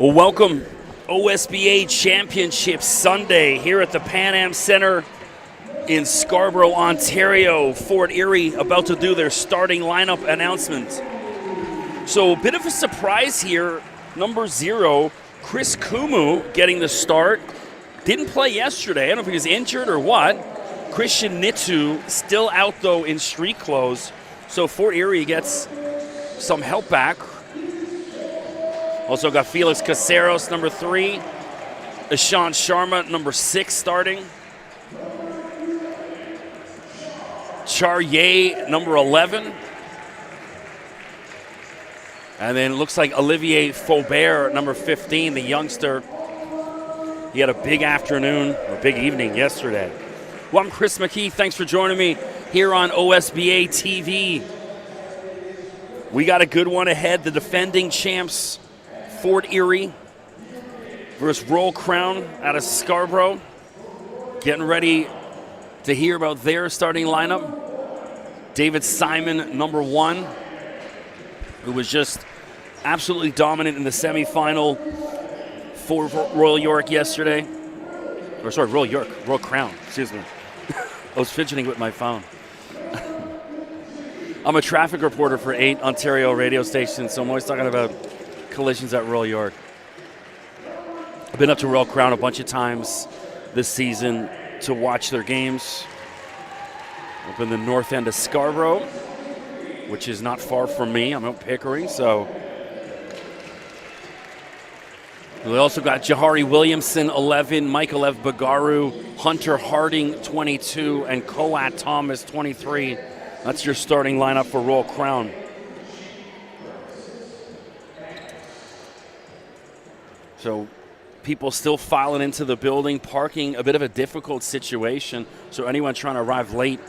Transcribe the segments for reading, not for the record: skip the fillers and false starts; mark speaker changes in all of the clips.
Speaker 1: Well, welcome OSBA Championship Sunday here at the Pan Am Center in Scarborough, Ontario. Fort Erie about to do their starting lineup announcement. So a bit of a surprise here. Number 0, Chris Kumu getting the start. Didn't play yesterday. I don't know if he was injured or what. Christian Nitsu still out, though, in street clothes. So Fort Erie gets some help back. Also got Felix Caceros, number 3. Ishan Sharma, number 6, starting. Charrier, number 11. And then it looks like Olivier Faubert, number 15, the youngster. He had a big afternoon, or big evening yesterday. Well, I'm Chris McKee. Thanks for joining me here on OSBA TV. We got a good one ahead. The defending champs, Fort Erie versus Royal Crown out of Scarborough. Getting ready to hear about their starting lineup. David Simon, number 1, who was just absolutely dominant in the semifinal for Royal York yesterday. Royal Crown, excuse me. I was fidgeting with my phone. I'm a traffic reporter for 8 Ontario radio stations, so I'm always talking about collisions at Royal York. I've been up to Royal Crown a bunch of times this season to watch their games. Up in the north end of Scarborough, which is not far from me. I'm out Pickering, so. We also got Jahari Williamson, 11, Michael F. Bagaru, Hunter Harding, 22, and Coat Thomas, 23. That's your starting lineup for Royal Crown. So people still filing into the building, parking, a bit of a difficult situation. So anyone trying to arrive late,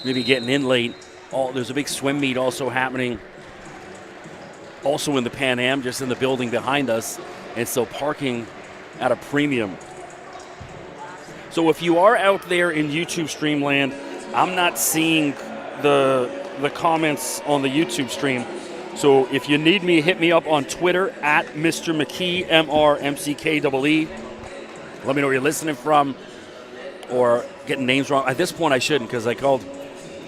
Speaker 1: maybe getting in late, there's a big swim meet also happening, also in the Pan Am, just in the building behind us. And so parking at a premium. So if you are out there in YouTube stream land, I'm not seeing the comments on the YouTube stream. So if you need me, hit me up on Twitter at Mr. McKee, MRMCKEE. Let me know where you're listening from or getting names wrong. At this point, I shouldn't, because I called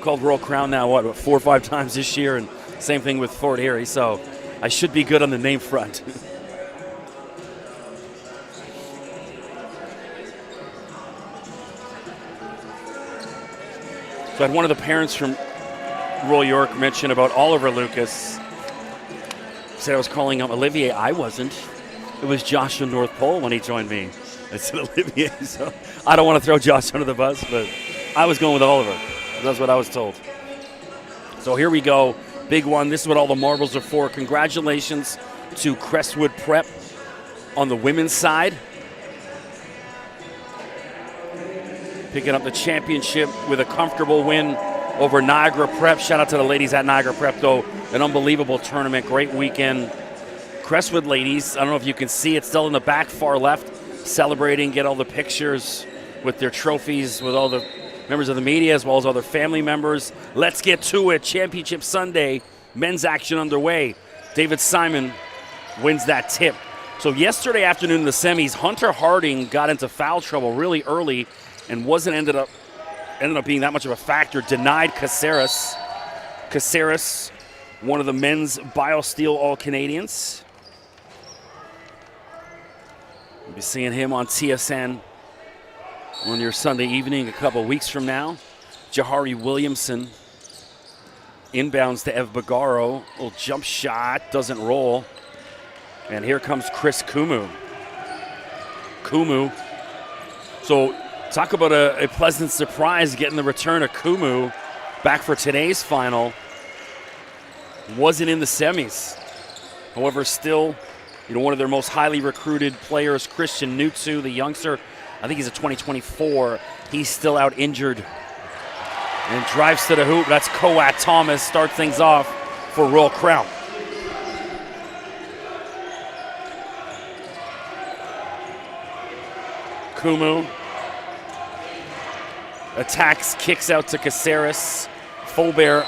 Speaker 1: Royal Crown now, about 4 or 5 times this year, and same thing with Fort Erie. So I should be good on the name front. So I had one of the parents from Royal York mention about Oliver Lucas. Said I was calling him Olivier. I wasn't. It was Joshua North Pole when he joined me. I said Olivier. So I don't want to throw Josh under the bus, but I was going with Oliver. That's what I was told. So here we go. Big one. This is what all the marbles are for. Congratulations to Crestwood Prep on the women's side. Picking up the championship with a comfortable win over Niagara Prep. Shout out to the ladies at Niagara Prep, though. An unbelievable tournament, great weekend. Crestwood ladies, I don't know if you can see it, still in the back far left, celebrating, get all the pictures with their trophies, with all the members of the media as well as other family members. Let's get to it. Championship Sunday, men's action underway. David Simon wins that tip. So yesterday afternoon in the semis, Hunter Harding got into foul trouble really early and ended up being that much of a factor. Denied Caceres. Caceres, one of the men's BioSteel All-Canadians. We'll be seeing him on TSN on your Sunday evening a couple weeks from now. Jahari Williamson inbounds to Ev Bagaro. Little jump shot, doesn't roll. And here comes Chris Kumu. So talk about a pleasant surprise getting the return of Kumu back for today's final. Wasn't in the semis. However, still, one of their most highly recruited players, Christian Nitsu, the youngster. I think he's a 2024. He's still out injured. And drives to the hoop. That's Coat Thomas. Start things off for Royal Crown. Kumu attacks, kicks out to Caceres. Faubert,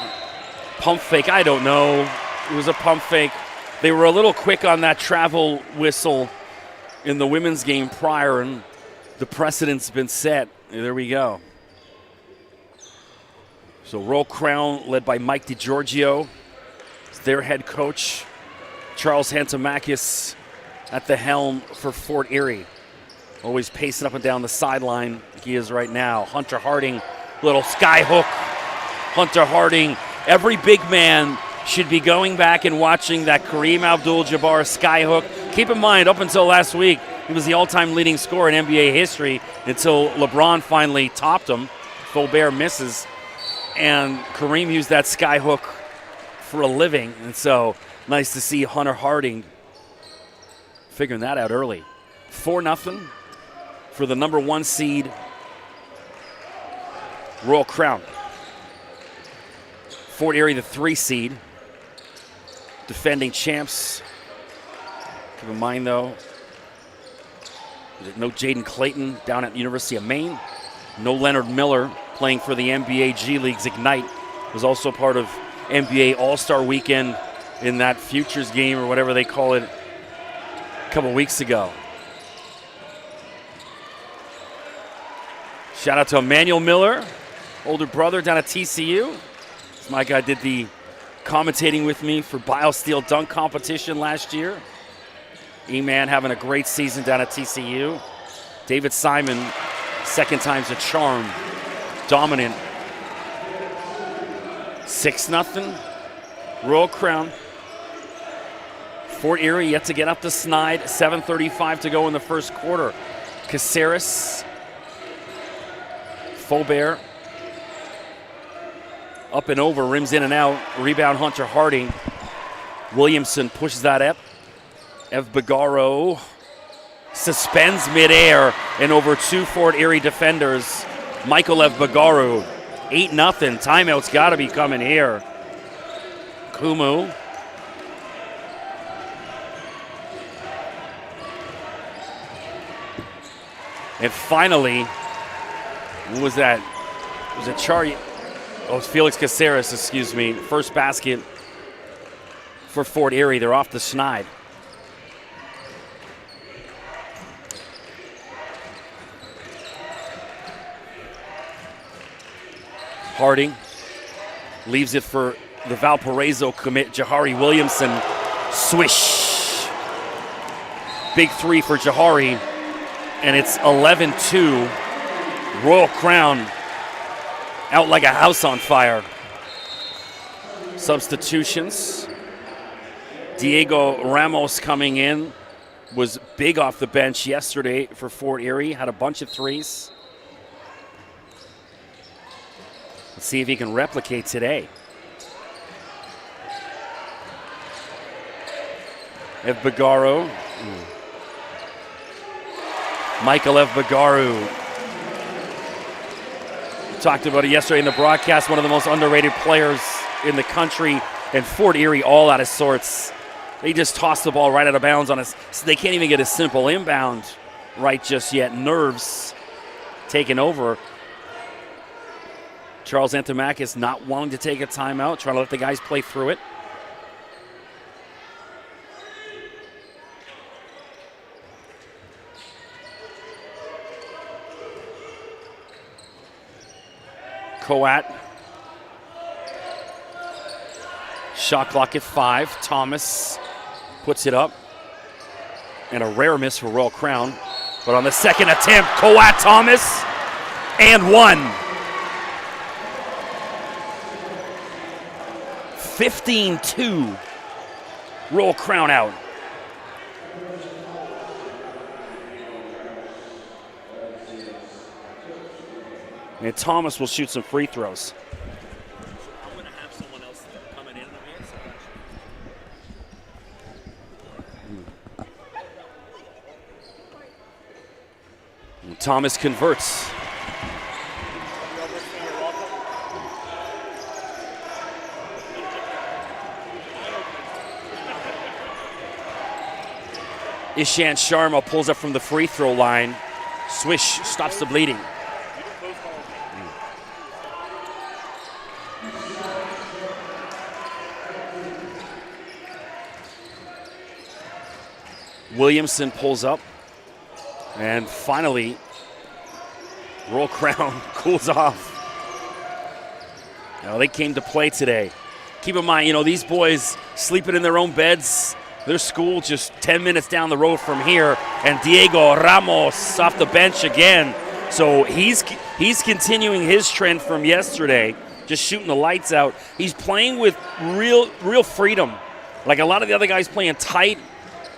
Speaker 1: pump fake, I don't know. It was a pump fake. They were a little quick on that travel whistle in the women's game prior, and the precedent's been set. There we go. So Royal Crown, led by Mike DiGiorgio, is their head coach. Charles Hantamakis at the helm for Fort Erie. Always pacing up and down the sideline like he is right now. Hunter Harding, little sky hook. Hunter Harding, every big man should be going back and watching that Kareem Abdul-Jabbar sky hook. Keep in mind, up until last week, he was the all-time leading scorer in NBA history until LeBron finally topped him. Faubert misses, and Kareem used that sky hook for a living. And so nice to see Hunter Harding figuring that out early. 4-0 for the number 1 seed, Royal Crown. Fort Erie, the 3 seed, defending champs. Keep in mind, though, no Jaden Clayton down at the University of Maine. No Leonard Miller playing for the NBA G League's Ignite. Was also part of NBA All-Star Weekend in that Futures game or whatever they call it a couple weeks ago. Shout out to Emmanuel Miller, older brother down at TCU. My guy did the commentating with me for BioSteel dunk competition last year. E-Man having a great season down at TCU. David Simon, second time's a charm. Dominant. 6-0. Royal Crown. Fort Erie yet to get up the snide. 7:35 to go in the first quarter. Caceres. Faubert. Up and over, rims in and out. Rebound Hunter Harding. Williamson pushes that up. Ev Bagaro suspends midair and over 2 Fort Erie defenders. Michael Ev Bagaro, 8-0. Timeout's got to be coming here. Kumu. And finally, what was that? It was a Chari. Oh, it's Felix Caceres, excuse me. First basket for Fort Erie. They're off the snide. Harding leaves it for the Valparaiso commit, Jahari Williamson. Swish. Big 3 for Jahari. And it's 11-2. Royal Crown out like a house on fire. Substitutions. Diego Ramos coming in. Was big off the bench yesterday for Fort Erie. Had a bunch of threes. Let's see if he can replicate today. Ev Bagaro. Michael Ev Bagaro. Talked about it yesterday in the broadcast. One of the most underrated players in the country. And Fort Erie all out of sorts. They just tossed the ball right out of bounds on us. So they can't even get a simple inbound right just yet. Nerves taking over. Charles Antimakis not wanting to take a timeout, trying to let the guys play through it. Coat. Shot clock at 5. Thomas puts it up. And a rare miss for Royal Crown. But on the second attempt, Coat Thomas, and 1. 15-2. Royal Crown out. And Thomas will shoot some free throws.
Speaker 2: I'm going to have someone else coming in
Speaker 1: And Thomas converts. Ishant Sharma pulls up from the free throw line. Swish stops the bleeding. Williamson pulls up. And finally, Royal Crown cools off. They came to play today. Keep in mind, these boys sleeping in their own beds. Their school just 10 minutes down the road from here. And Diego Ramos off the bench again. So he's continuing his trend from yesterday, just shooting the lights out. He's playing with real freedom. Like a lot of the other guys playing tight,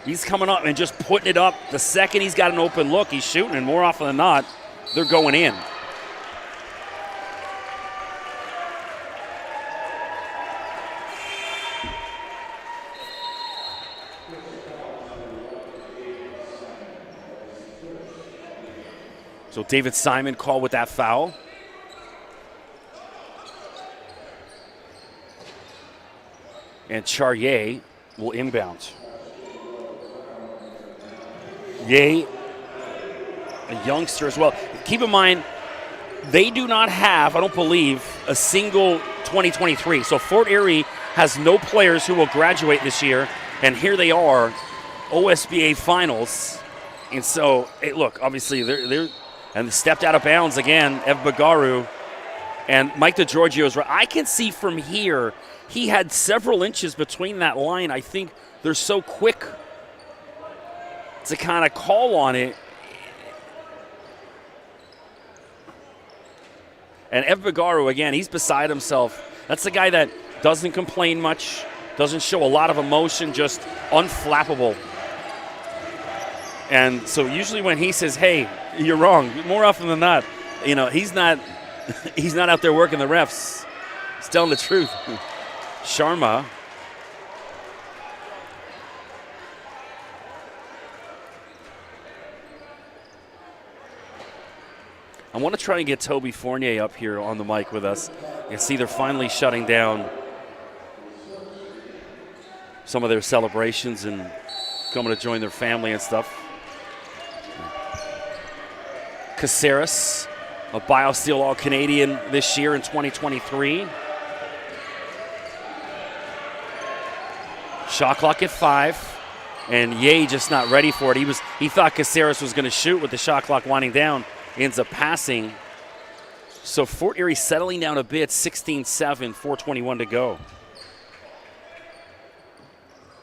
Speaker 1: he's coming up and just putting it up. The second he's got an open look, he's shooting, and more often than not, they're going in. So David Simon called with that foul. And Charrier will inbound. Ye, a youngster as well. Keep in mind, they do not have, I don't believe, a single 2023. So Fort Erie has no players who will graduate this year. And here they are, OSBA Finals. And so, look, obviously, they're and stepped out of bounds again, Ev Bagaru. And Mike DeGiorgio is right. I can see from here, he had several inches between that line. I think they're so quick to kind of call on it. And Ev Bagaru, again, he's beside himself. That's the guy that doesn't complain much, doesn't show a lot of emotion, just unflappable. And so usually when he says, hey, you're wrong, more often than not, he's not out there working the refs. He's telling the truth. Sharma. I want to try and get Toby Fournier up here on the mic with us. You can see they're finally shutting down some of their celebrations and coming to join their family and stuff. Caceres, a BioSteel All-Canadian this year in 2023. Shot clock at 5, and Ye just not ready for it. He thought Caceres was going to shoot with the shot clock winding down. He ends up passing. So Fort Erie settling down a bit, 16-7, 4:21 to go.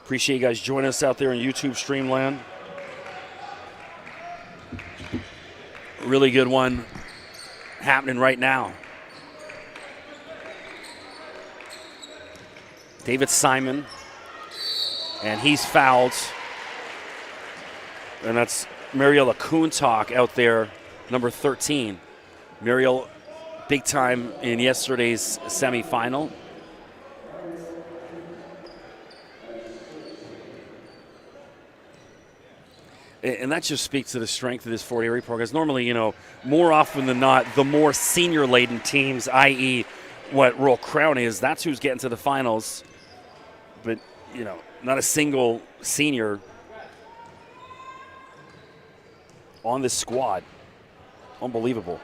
Speaker 1: Appreciate you guys joining us out there in YouTube Streamland. Really good one happening right now. David Simon, and he's fouled. And that's Mariel Akuntak out there, number 13. Mariel, big time in yesterday's semifinal. And that just speaks to the strength of this Fort Erie program. Because normally, more often than not, the more senior-laden teams, i.e. what Royal Crown is, that's who's getting to the finals. But, not a single senior on this squad. Unbelievable.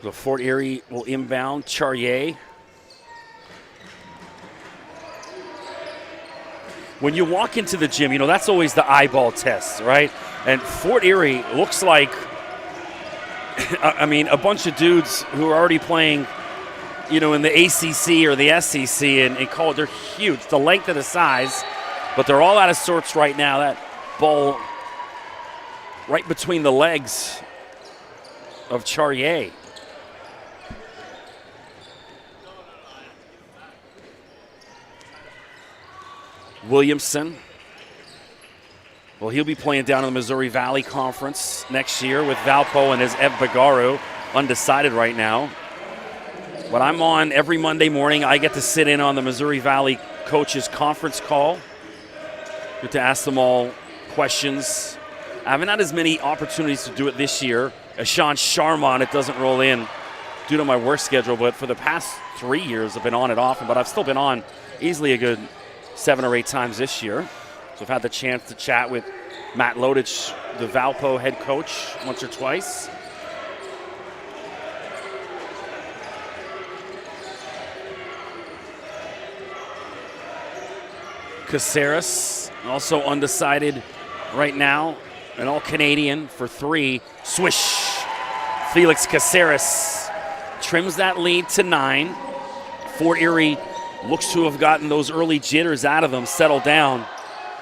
Speaker 1: So Fort Erie will inbound. Charrier. When you walk into the gym, that's always the eyeball test, right? And Fort Erie looks like, a bunch of dudes who are already playing, in the ACC or the SEC and call it, they're huge. The length of the size, but they're all out of sorts right now. That ball right between the legs of Charrier. Williamson. Well, he'll be playing down in the Missouri Valley Conference next year with Valpo and his Ev Bagaru, undecided right now. But I'm on every Monday morning. I get to sit in on the Missouri Valley coaches conference call. Get to ask them all questions. I haven't had as many opportunities to do it this year. As Sean Sharma, it doesn't roll in due to my work schedule, but for the past 3 years I've been on it often, but I've still been on easily a good 7 or 8 times this year. So I've had the chance to chat with Matt Lodich, the Valpo head coach, once or twice. Caceres, also undecided right now, an all-Canadian for 3. Swish. Felix Caceres trims that lead to 9. Fort Erie looks to have gotten those early jitters out of them, settled down.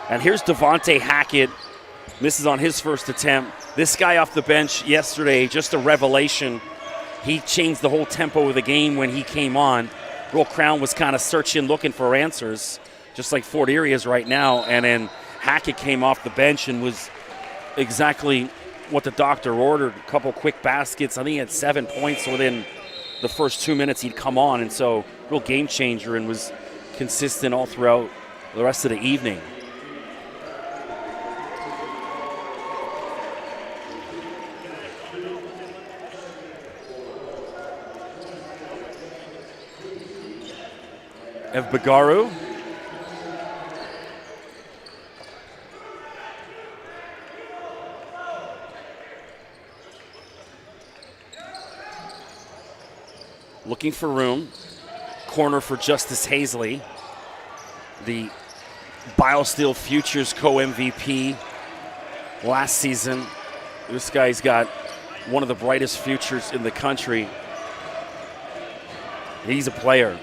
Speaker 1: And here's Devontae Hackett. This is on his first attempt. This guy off the bench yesterday, just a revelation. He changed the whole tempo of the game when he came on. Royal Crown was kind of searching, looking for answers, just like Fort Erie is right now. And then Hackett came off the bench and was exactly what the doctor ordered. A couple quick baskets. I think he had 7 points within the first 2 minutes he'd come on. And so real game changer and was consistent all throughout the rest of the evening. Ev Bagaru. Looking for room. Corner for Justice Hazley, the BioSteel Futures co-MVP last season. This guy's got one of the brightest futures in the country. He's a player.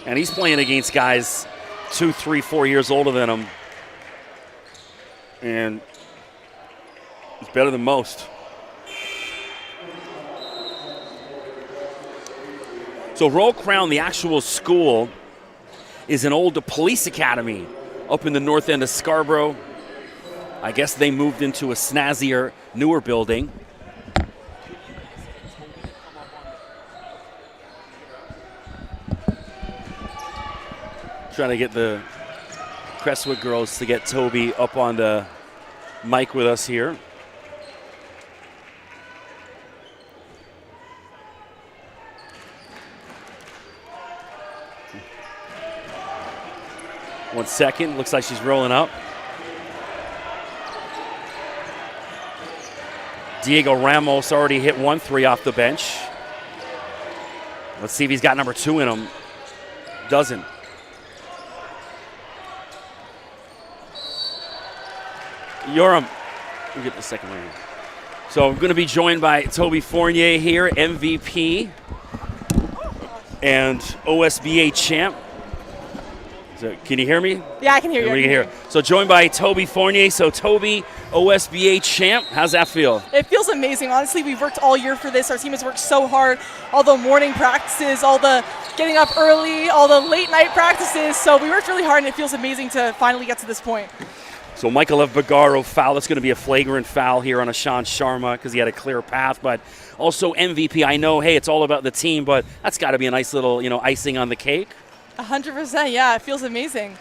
Speaker 1: And he's playing against guys 2, 3, 4 years older than him. And he's better than most. So Royal Crown, the actual school, is an old police academy up in the north end of Scarborough. I guess they moved into a snazzier, newer building. Trying to get the Crestwood girls to get Toby up on the mic with us here. One second, looks like she's rolling up. Diego Ramos already hit 1 3 off the bench. Let's see if he's got number 2 in him. Doesn't. Yoram, we'll get the second one. So I'm going to be joined by Toby Fournier here, MVP and OSBA champ. So can you hear me?
Speaker 3: Yeah, I can hear you.
Speaker 1: We can hear. So joined by Toby Fournier. So Toby, OSBA champ. How's that feel?
Speaker 3: It feels amazing. Honestly, we've worked all year for this. Our team has worked so hard. All the morning practices, all the getting up early, all the late night practices. So we worked really hard, and it feels amazing to finally get to this point.
Speaker 1: So Michael Ev Bagaro foul. That's going to be a flagrant foul here on Ashan Sharma because he had a clear path. But also MVP. I know, hey, it's all about the team, but that's got to be a nice little, icing on the cake.
Speaker 3: 100%, yeah. It feels amazing.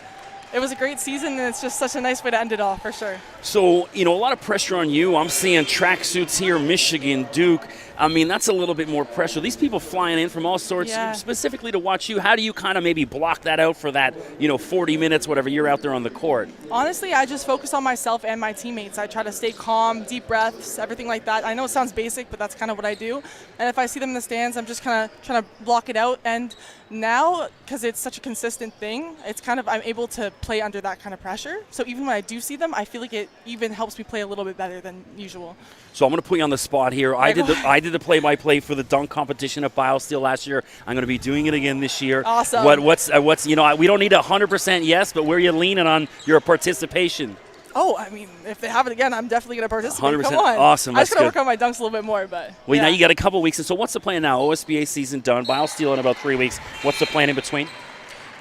Speaker 3: It was a great season, and it's just such a nice way to end it off, for sure.
Speaker 1: So, a lot of pressure on you. I'm seeing tracksuits here, Michigan, Duke. I mean, that's a little bit more pressure. These people flying in from all sorts, specifically to watch you. How do you kind of maybe block that out for that, 40 minutes, whatever, you're out there on the court?
Speaker 3: Honestly, I just focus on myself and my teammates. I try to stay calm, deep breaths, everything like that. I know it sounds basic, but that's kind of what I do. And if I see them in the stands, I'm just kind of trying to block it out. And now, because it's such a consistent thing, it's kind of I'm able to play under that kind of pressure. So even when I do see them, I feel like it even helps me play a little bit better than usual.
Speaker 1: So I'm going to put you on the spot here. I did the play-by-play for the dunk competition at BioSteel last year. I'm going to be doing it again this year.
Speaker 3: Awesome.
Speaker 1: What's we don't need 100% yes, but where are you leaning on your participation?
Speaker 3: Oh, I mean, if they have it again, I'm definitely going to participate.
Speaker 1: 100%.
Speaker 3: Come on.
Speaker 1: Awesome.
Speaker 3: I just got to work on my dunks a little bit more, but
Speaker 1: well, now you got a couple weeks. And so what's the plan now? OSBA season done. BioSteel in about 3 weeks. What's the plan in between?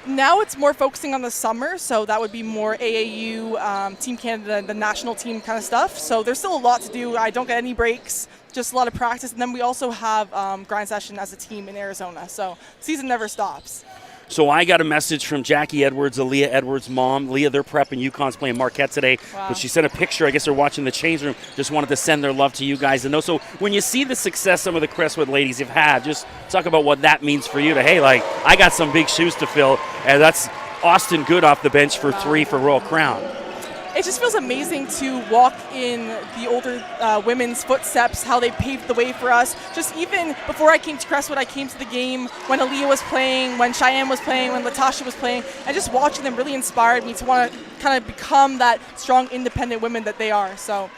Speaker 3: Now it's more focusing on the summer, so that would be more AAU, Team Canada, the national team kind of stuff. So there's still a lot to do. I don't get any breaks, just a lot of practice. And then we also have grind session as a team in Arizona. So season never stops.
Speaker 1: So I got a message from Jackie Edwards, Aaliyah Edwards' mom. Leah, they're prepping. UConn's playing Marquette today.
Speaker 3: Wow.
Speaker 1: But she sent a picture. I guess they're watching the change room. Just wanted to send their love to you guys. And know. So when you see the success some of the Crestwood ladies have had, just talk about what that means for you to, hey, I got some big shoes to fill. And that's Austin Good off the bench for 3 for Royal Crown.
Speaker 3: it just feels amazing to walk in the older women's footsteps, how they paved the way for us. Just even before I came to Crestwood, I came to the game when Aaliyah was playing, when Cheyenne was playing, when Latasha was playing, and just watching them really inspired me to want to kind of become that strong, independent women that they are. So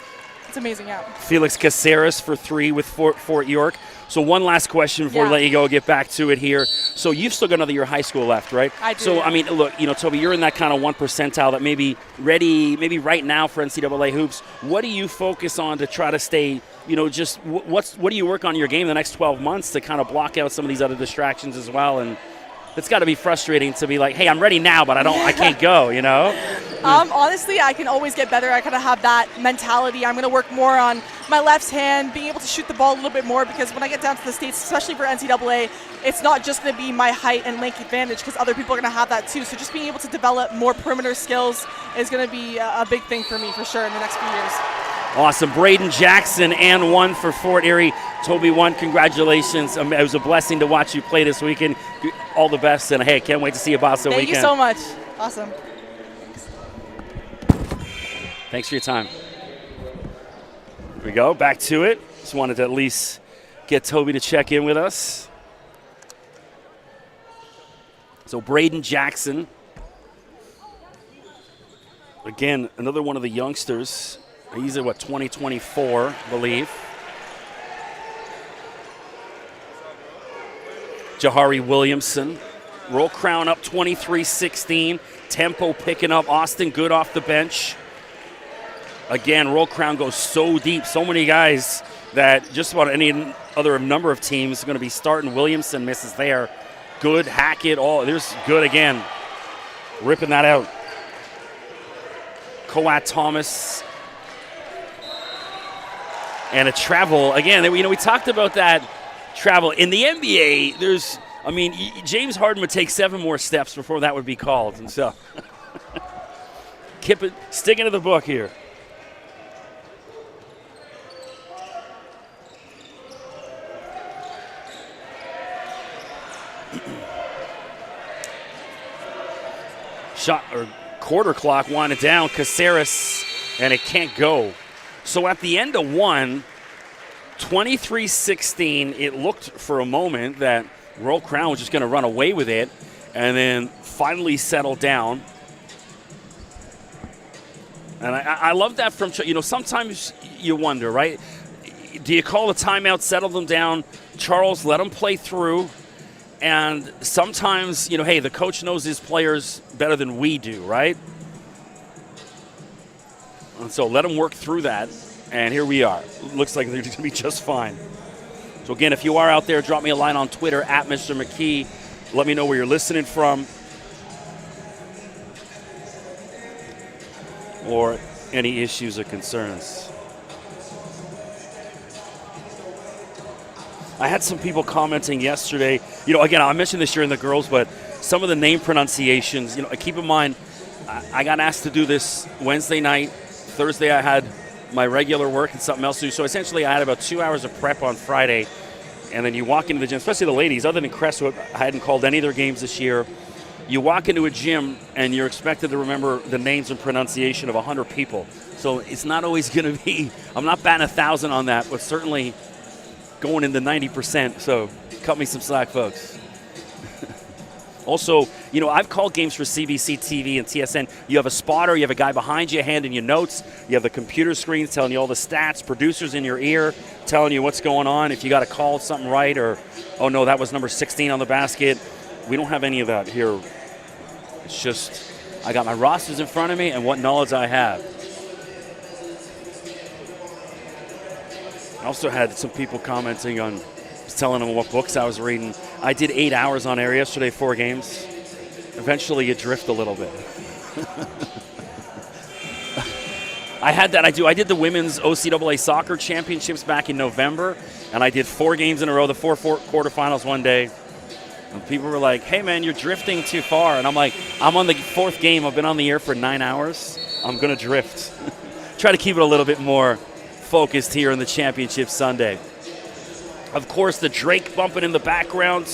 Speaker 3: it's amazing, yeah.
Speaker 1: Felix Caceres for 3 with Fort York. So one last question before we let you go, get back to it here. So you've still got another year of high school left, right?
Speaker 3: I do.
Speaker 1: So,
Speaker 3: yeah.
Speaker 1: I mean, look, Toby, you're in that kind of 1 percentile that maybe ready right now for NCAA hoops. What do you focus on to try to stay, just what do you work on in your game the next 12 months to kind of block out some of these other distractions as well? And it's got to be frustrating to be like, hey, I'm ready now, but I can't go,
Speaker 3: Honestly, I can always get better. I kind of have that mentality. I'm going to work more on my left hand, being able to shoot the ball a little bit more, because when I get down to the States, especially for NCAA, it's not just going to be my height and length advantage, because other people are going to have that too. So just being able to develop more perimeter skills is going to be a big thing for me for sure in the next few years.
Speaker 1: Awesome. Braden Jackson and 1 for Fort Erie. Toby, 1, congratulations. It was a blessing to watch you play this weekend. All the best, and hey, can't wait to see you Boston
Speaker 3: weekend. Thank you so much. Awesome.
Speaker 1: Thanks for your time. Here we go, back to it. Just wanted to at least get Toby to check in with us. So Braden Jackson, again, another one of the youngsters. He's at 2024, I believe. Jahari Williamson. Roll Crown up 23-16. Tempo picking up. Austin Good off the bench. Again, Roll Crown goes so deep. So many guys that just about any other number of teams are going to be starting. Williamson misses there. Good, Hackett, there's Good again. Ripping that out. Coat Thomas. And a travel. Again, we talked about that travel. In the NBA, James Harden would take 7 more steps before that would be called. And so, sticking to the book here. Shot or quarter clock winding down. Caceres, and it can't go. So at the end of 1, 23-16, it looked for a moment that Roll Crown was just going to run away with it, and then finally settled down. And I love that from, sometimes you wonder, right? Do you call a timeout, settle them down? Charles, let them play through. And sometimes, hey, the coach knows his players better than we do, right? And so let them work through that. And here we are. Looks like they're going to be just fine. So again, if you are out there, drop me a line on Twitter at Mr. McKee. Let me know where you're listening from. Or any issues or concerns. I had some people commenting yesterday. Again, I mentioned this year in the girls, but some of the name pronunciations, keep in mind, I got asked to do this Wednesday night. Thursday I had my regular work and something else to do. So essentially I had about 2 hours of prep on Friday. And then you walk into the gym, especially the ladies, other than Crestwood, I hadn't called any of their games this year. You walk into a gym and you're expected to remember the names and pronunciation of 100 people. So it's not always going to be, I'm not batting 1,000 on that, but certainly going into 90%. So cut me some slack, folks. Also, I've called games for CBC TV and TSN. You have a spotter, you have a guy behind you handing you notes, you have the computer screens telling you all the stats, producers in your ear telling you what's going on, if you got to call something right, or, oh no, that was number 16 on the basket. We don't have any of that here. It's just, I got my rosters in front of me and what knowledge I have. I also had some people commenting on, telling them what books I was reading. I did 8 hours on air yesterday, 4 games. Eventually you drift a little bit. I had that. I did the women's OCAA soccer championships back in November, and I did 4 games in a row, the 4 quarterfinals one day. And people were like, hey man, you're drifting too far. And I'm like, I'm on the 4th game. I've been on the air for 9 hours. I'm going to drift. Try to keep it a little bit more focused here in the championship Sunday. Of course, the Drake bumping in the background.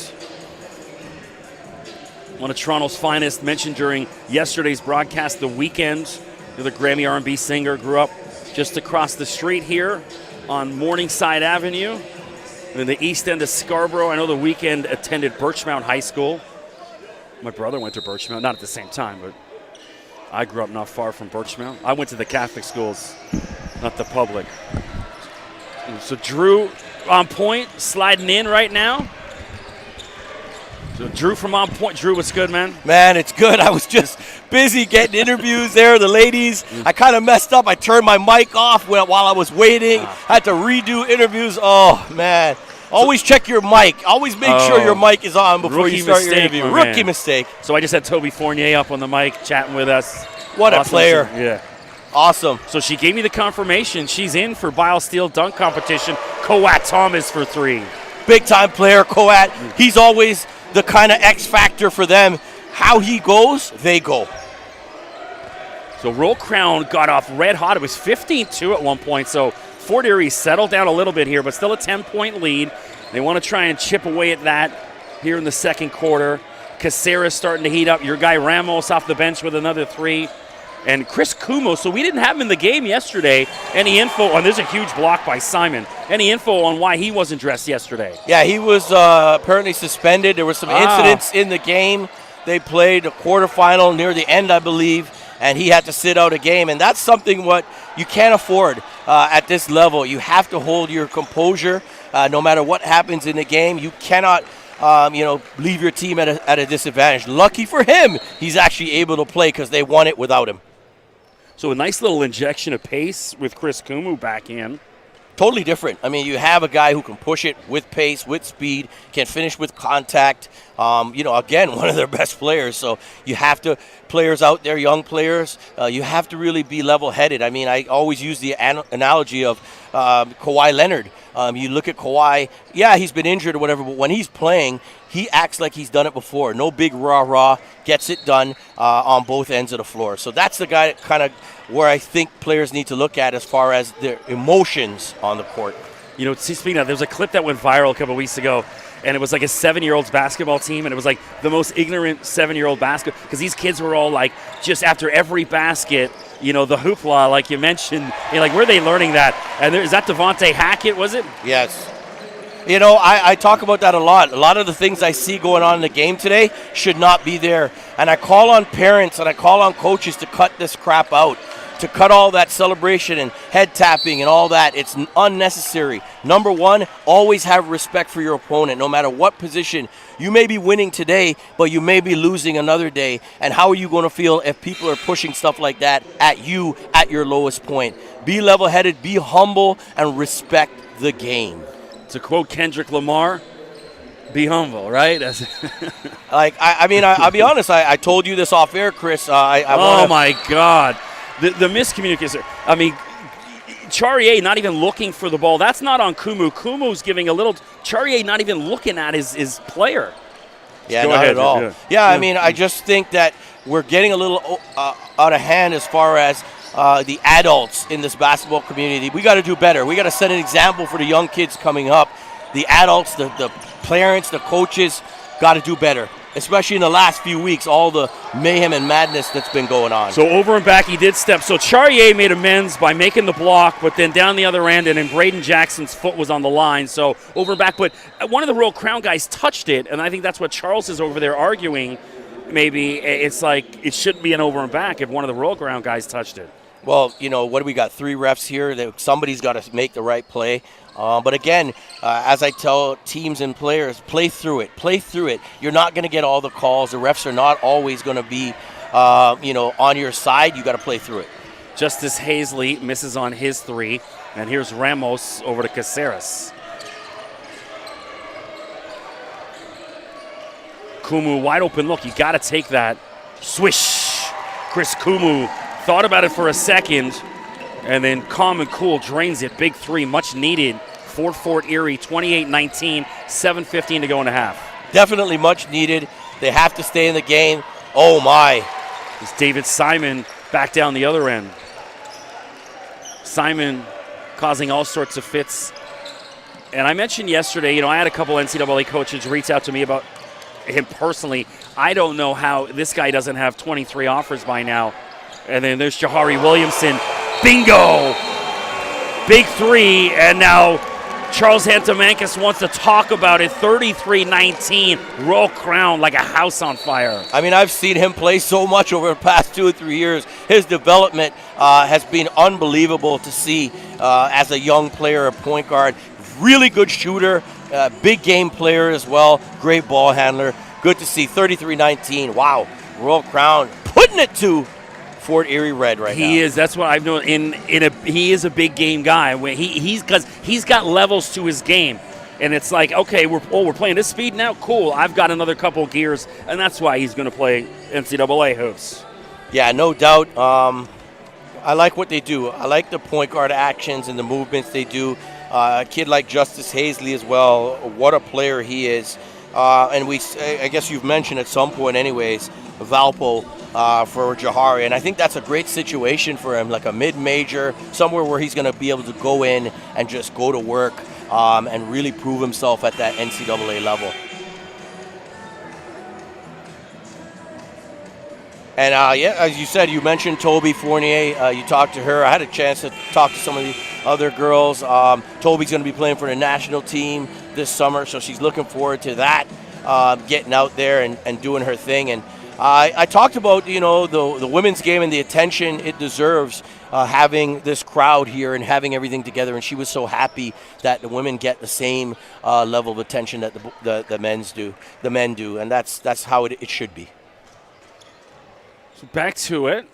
Speaker 1: One of Toronto's finest, mentioned during yesterday's broadcast, the weekend. the Grammy R&B singer, grew up just across the street here on Morningside Avenue in the east end of Scarborough. I know the weekend attended Birchmount High School. My brother went to Birchmount, not at the same time, but I grew up not far from Birchmount. I went to the Catholic schools, not the public. So Drew on point, sliding in right now. So Drew from On Point. Drew, what's good, man?
Speaker 4: Man, it's good. I was just busy getting interviews there, the ladies. I kind of messed up. I turned my mic off while I was waiting. Had to redo interviews. Oh, man. Always check your mic. Always make sure your mic is on before you start your interview. Rookie mistake.
Speaker 1: So I just had Toby Fournier up on the mic chatting with us.
Speaker 4: What a player.
Speaker 1: Yeah.
Speaker 4: Awesome.
Speaker 1: So she gave me the confirmation. She's in for Biosteel dunk competition. Coat Thomas for 3.
Speaker 4: Big-time player, Coat. He's always the kind of X factor for them. How he goes, they go.
Speaker 1: So Roll Crown got off red hot. It was 15-2 at one point. So Fort Erie settled down a little bit here, but still a 10-point lead. They want to try and chip away at that here in the second quarter. Caceres starting to heat up. Your guy Ramos off the bench with another 3. And Chris Kumo, so we didn't have him in the game yesterday. Any info, and there's a huge block by Simon. Any info on why he wasn't dressed yesterday?
Speaker 4: Yeah, he was apparently suspended. There were some incidents in the game. They played a quarterfinal near the end, I believe, and he had to sit out a game. And that's something what you can't afford at this level. You have to hold your composure no matter what happens in the game. You cannot leave your team at a disadvantage. Lucky for him, he's actually able to play because they won it without him.
Speaker 1: So a nice little injection of pace with Chris Kumu back in.
Speaker 4: Totally different. I mean, you have a guy who can push it with pace, with speed, can finish with contact. Again, one of their best players. So you have to, players out there, young players, you have to really be level-headed. I mean, I always use the analogy of Kawhi Leonard. You look at Kawhi, yeah, he's been injured or whatever, but when he's playing, he acts like he's done it before. No big rah-rah, gets it done on both ends of the floor. So that's the guy kind of where I think players need to look at as far as their emotions on the court.
Speaker 1: You know, speaking of, there was a clip that went viral a couple of weeks ago, and it was like a 7-year-old's basketball team, and it was like the most ignorant 7-year-old basketball, because these kids were all like, just after every basket, the hoopla, like you mentioned, like, where are they learning that? And is that Devontae Hackett, was it?
Speaker 4: Yes. I talk about that a lot. A lot of the things I see going on in the game today should not be there. And I call on parents and I call on coaches to cut this crap out, to cut all that celebration and head tapping and all that. It's unnecessary. Number one, always have respect for your opponent, no matter what position. You may be winning today, but you may be losing another day. And how are you going to feel if people are pushing stuff like that at you at your lowest point? Be level-headed, be humble, and respect the game.
Speaker 1: To quote Kendrick Lamar, be humble, right?
Speaker 4: I'll be honest. I told you this off air, Chris.
Speaker 1: Oh my God, the miscommunication. I mean, Charrier not even looking for the ball. That's not on Kumu. Kumu's giving a little. Charrier not even looking at his player.
Speaker 4: Yeah, not at all. Yeah, I just think that we're getting a little out of hand as far as the adults in this basketball community. We got to do better. We got to set an example for the young kids coming up. The adults, the parents, the coaches got to do better, especially in the last few weeks, all the mayhem and madness that's been going on.
Speaker 1: So over and back he did step. So Charrier made amends by making the block, but then down the other end, and then Braden Jackson's foot was on the line. So over and back, but one of the Royal Crown guys touched it, and I think that's what Charles is over there arguing. Maybe it's like it shouldn't be an over and back if one of the Royal Crown guys touched it.
Speaker 4: Well, what do we got? 3 refs here. Somebody's got to make the right play. But again, as I tell teams and players, play through it. Play through it. You're not going to get all the calls. The refs are not always going to be, on your side. You got to play through it.
Speaker 1: Justice Hazley misses on his 3. And here's Ramos over to Caceres. Kumu, wide open look. You got to take that. Swish. Chris Kumu thought about it for a second, and then calm and cool drains it. Big 3, much needed for Fort Erie. 28-19, 7:15 to go in the half.
Speaker 4: Definitely much needed. They have to stay in the game. Oh, my.
Speaker 1: It's David Simon back down the other end. Simon causing all sorts of fits. And I mentioned yesterday, I had a couple NCAA coaches reach out to me about him personally. I don't know how this guy doesn't have 23 offers by now And then there's Jahari Williamson. Bingo! Big three, and now Charles Hantamankis wants to talk about it. 33-19, Royal Crown like a house on fire.
Speaker 4: I mean, I've seen him play so much over the past 2 or 3 years. His development has been unbelievable to see as a young player, a point guard. Really good shooter, big game player as well, great ball handler. Good to see 33-19. Wow, Royal Crown putting it to Fort Erie Red right now.
Speaker 1: He is. That's what I've known. He is a big game guy. He's got levels to his game, and it's like, okay, we're playing this speed now. Cool. I've got another couple gears, and that's why he's going to play NCAA hoops.
Speaker 4: Yeah, no doubt. I like what they do. I like the point guard actions and the movements they do. A kid like Justice Hazley as well. What a player he is. And I guess you've mentioned at some point, anyways, Valpo. For Jahari, and I think that's a great situation for him, like a mid-major, somewhere where he's going to be able to go in and just go to work and really prove himself at that NCAA level. And yeah, as you said, you mentioned Toby Fournier. You talked to her. I had a chance to talk to some of the other girls. Toby's going to be playing for the national team this summer, so she's looking forward to that, getting out there and doing her thing. And I talked about, the women's game and the attention it deserves, having this crowd here and having everything together. And she was so happy that the women get the same level of attention that the men do. And that's how it should be.
Speaker 1: So back to it.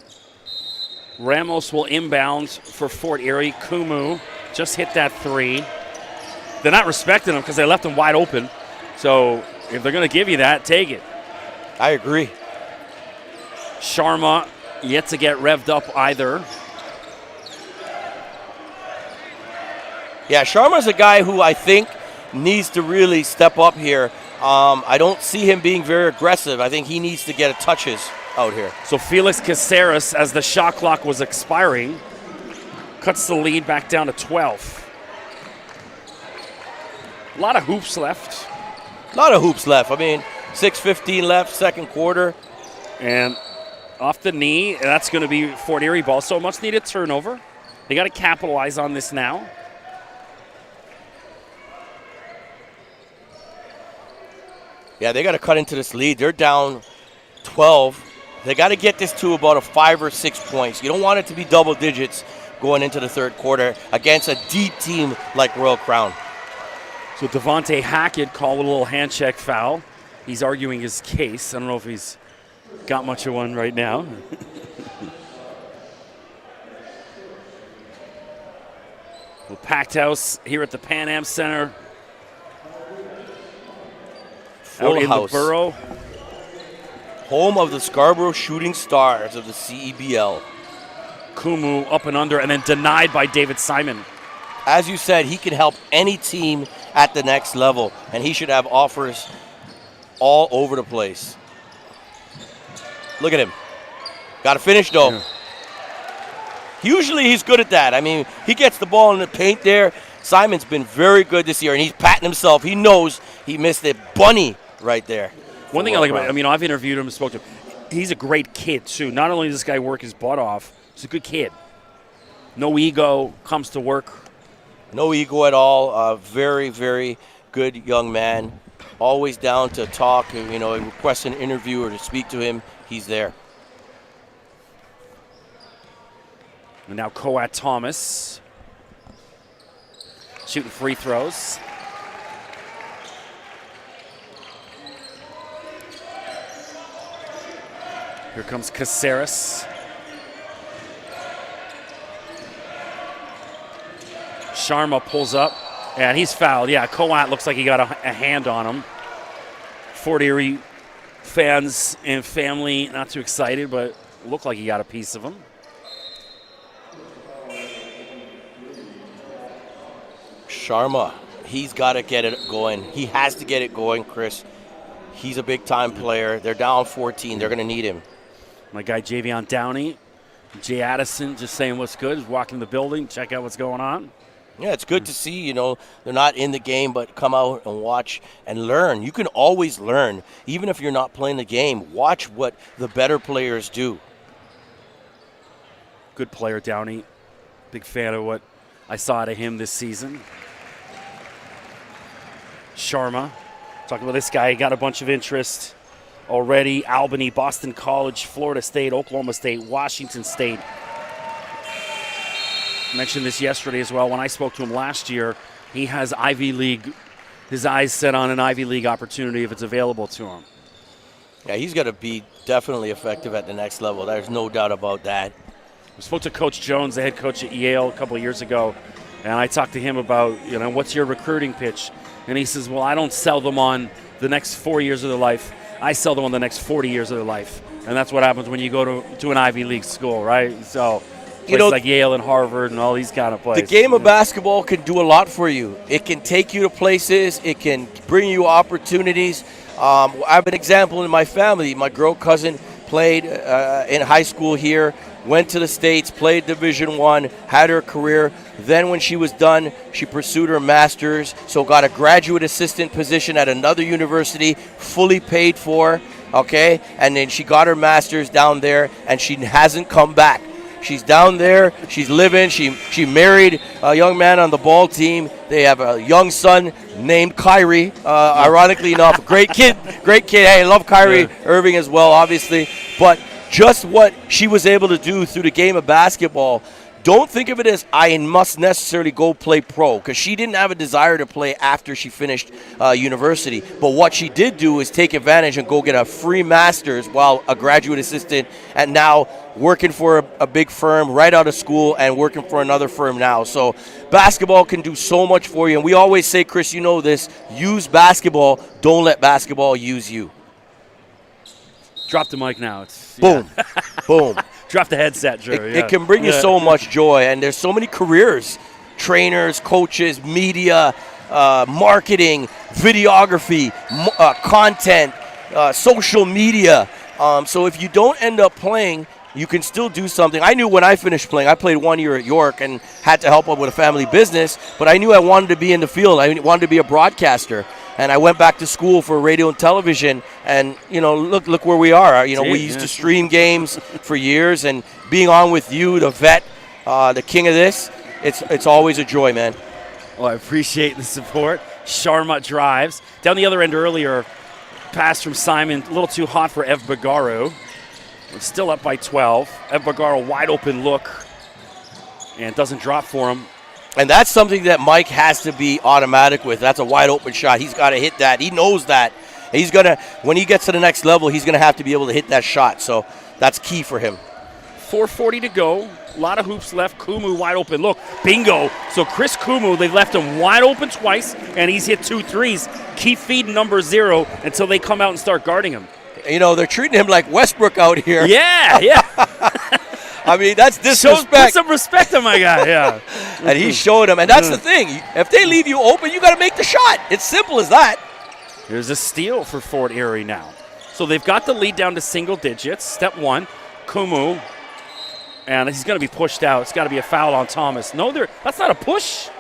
Speaker 1: Ramos will inbound for Fort Erie. Kumu just hit that three. They're not respecting him because they left him wide open. So if they're going to give you that, take it.
Speaker 4: I agree.
Speaker 1: Sharma yet to get revved up either.
Speaker 4: Yeah, Sharma's a guy who I think needs to really step up here. I don't see him being very aggressive. I think he needs to get touches out here.
Speaker 1: So Felix Caceres, as the shot clock was expiring, cuts the lead back down to 12. A lot of hoops left.
Speaker 4: I mean, 6:15 left, second quarter.
Speaker 1: And off the knee, and that's going to be Fort Erie ball. So much needed turnover. They got to capitalize on this now.
Speaker 4: Yeah, they got to cut into this lead. They're down 12. They got to get this to about a 5 or 6 points. You don't want it to be double digits going into the third quarter against a deep team like Royal Crown.
Speaker 1: So Devontae Hackett called a little hand check foul. He's arguing his case. I don't know if he's got much of one right now. Well, packed house here at the Pan Am Center.
Speaker 4: Full
Speaker 1: out in
Speaker 4: house.
Speaker 1: the borough.
Speaker 4: Home of the Scarborough Shooting Stars of the CEBL.
Speaker 1: Kumu up and under, and then denied by David Simon.
Speaker 4: As you said, he can help any team at the next level, and he should have offers all over the place. Look at him. Got to finish, though.
Speaker 1: Yeah.
Speaker 4: Usually he's good at that. I mean, he gets the ball in the paint there. Simon's been very good this year, and he's patting himself. He knows he missed a bunny right there.
Speaker 1: One thing I like about him, I've interviewed him and spoke to him. He's a great kid, too. Not only does this guy work his butt off, he's a good kid. No ego, comes to work.
Speaker 4: No ego at all. Very, very good young man. Always down to talk, request an interview or to speak to him. He's there.
Speaker 1: And now Coat Thomas shooting free throws. Here comes Caceres. Sharma pulls up, and he's fouled. Yeah, Coat looks like he got a hand on him. Fort Erie fans and family not too excited, but looked like he got a piece of him.
Speaker 4: Sharma, he's got to get it going. He has to get it going, Chris. He's a big-time player. They're down 14. They're going to need him.
Speaker 1: My guy Javion Downey, Jay Addison just saying what's good. He's walking the building, check out what's going on.
Speaker 4: Yeah, it's good to see, they're not in the game, but come out and watch and learn. You can always learn, even if you're not playing the game. Watch what the better players do.
Speaker 1: Good player, Downey. Big fan of what I saw out of him this season. Sharma. Talking about this guy, he got a bunch of interest already. Albany, Boston College, Florida State, Oklahoma State, Washington State. I mentioned this yesterday as well. When I spoke to him last year, he has Ivy League, his eyes set on an Ivy League opportunity if it's available to him.
Speaker 4: Yeah, he's going to be definitely effective at the next level. There's no doubt about that.
Speaker 1: We spoke to Coach Jones, the head coach at Yale, a couple of years ago, and I talked to him about, what's your recruiting pitch? And he says, well, I don't sell them on the next 4 years of their life. I sell them on the next 40 years of their life. And that's what happens when you go to an Ivy League school, right? So places like Yale and Harvard and all these kind of places.
Speaker 4: The game of basketball can do a lot for you. It can take you to places. It can bring you opportunities. I have an example in my family. My girl cousin played in high school here, went to the States, played Division I, had her career. Then when she was done, she pursued her master's, so got a graduate assistant position at another university, fully paid for, okay? And then she got her master's down there, and she hasn't come back. She's down there, she's living, she married a young man on the ball team. They have a young son named Kyrie, ironically enough. Great kid. Hey, I love Kyrie Irving as well, obviously. But just what she was able to do through the game of basketball, don't think of it as I must necessarily go play pro, because she didn't have a desire to play after she finished university. But what she did do is take advantage and go get a free master's while a graduate assistant, and now working for a big firm right out of school and working for another firm now. So basketball can do so much for you. And we always say, Chris, you know this, use basketball, don't let basketball use you.
Speaker 1: Drop the mic now.
Speaker 4: Boom. Boom.
Speaker 1: Drop the headset, Drew.
Speaker 4: It can bring you so much joy, and there's so many careers, trainers, coaches, media, marketing, videography, content, social media. So if you don't end up playing, you can still do something. I knew when I finished playing, I played 1 year at York and had to help out with a family business, but I knew I wanted to be in the field. I wanted to be a broadcaster. And I went back to school for radio and television, and look where we are. We used to stream games for years, and being on with you, the vet, the king of this, it's always a joy, man.
Speaker 1: Well, I appreciate the support. Sharma drives down the other end earlier. Pass from Simon, a little too hot for Ev Bagaru. Still up by 12. Ev Bagaru, wide open look, and doesn't drop for him.
Speaker 4: And that's something that Mike has to be automatic with. That's a wide open shot. He's got to hit that. He knows that. He's going to, when he gets to the next level, he's going to have to be able to hit that shot. So that's key for him.
Speaker 1: 4:40 to go. A lot of hoops left. Kumu wide open. Look, bingo. So Chris Kumu, they've left him wide open twice, and he's hit 2 threes. Keep feeding number 0 until they come out and start guarding him.
Speaker 4: They're treating him like Westbrook out here.
Speaker 1: Yeah.
Speaker 4: I mean, that's disrespect.
Speaker 1: Put some respect on my guy, yeah.
Speaker 4: And he showed him. And that's the thing. If they leave you open, you got to make the shot. It's simple as that.
Speaker 1: Here's a steal for Fort Erie now. So they've got the lead down to single digits. Step 1, Kumu. And he's going to be pushed out. It's got to be a foul on Thomas. No, that's not a push.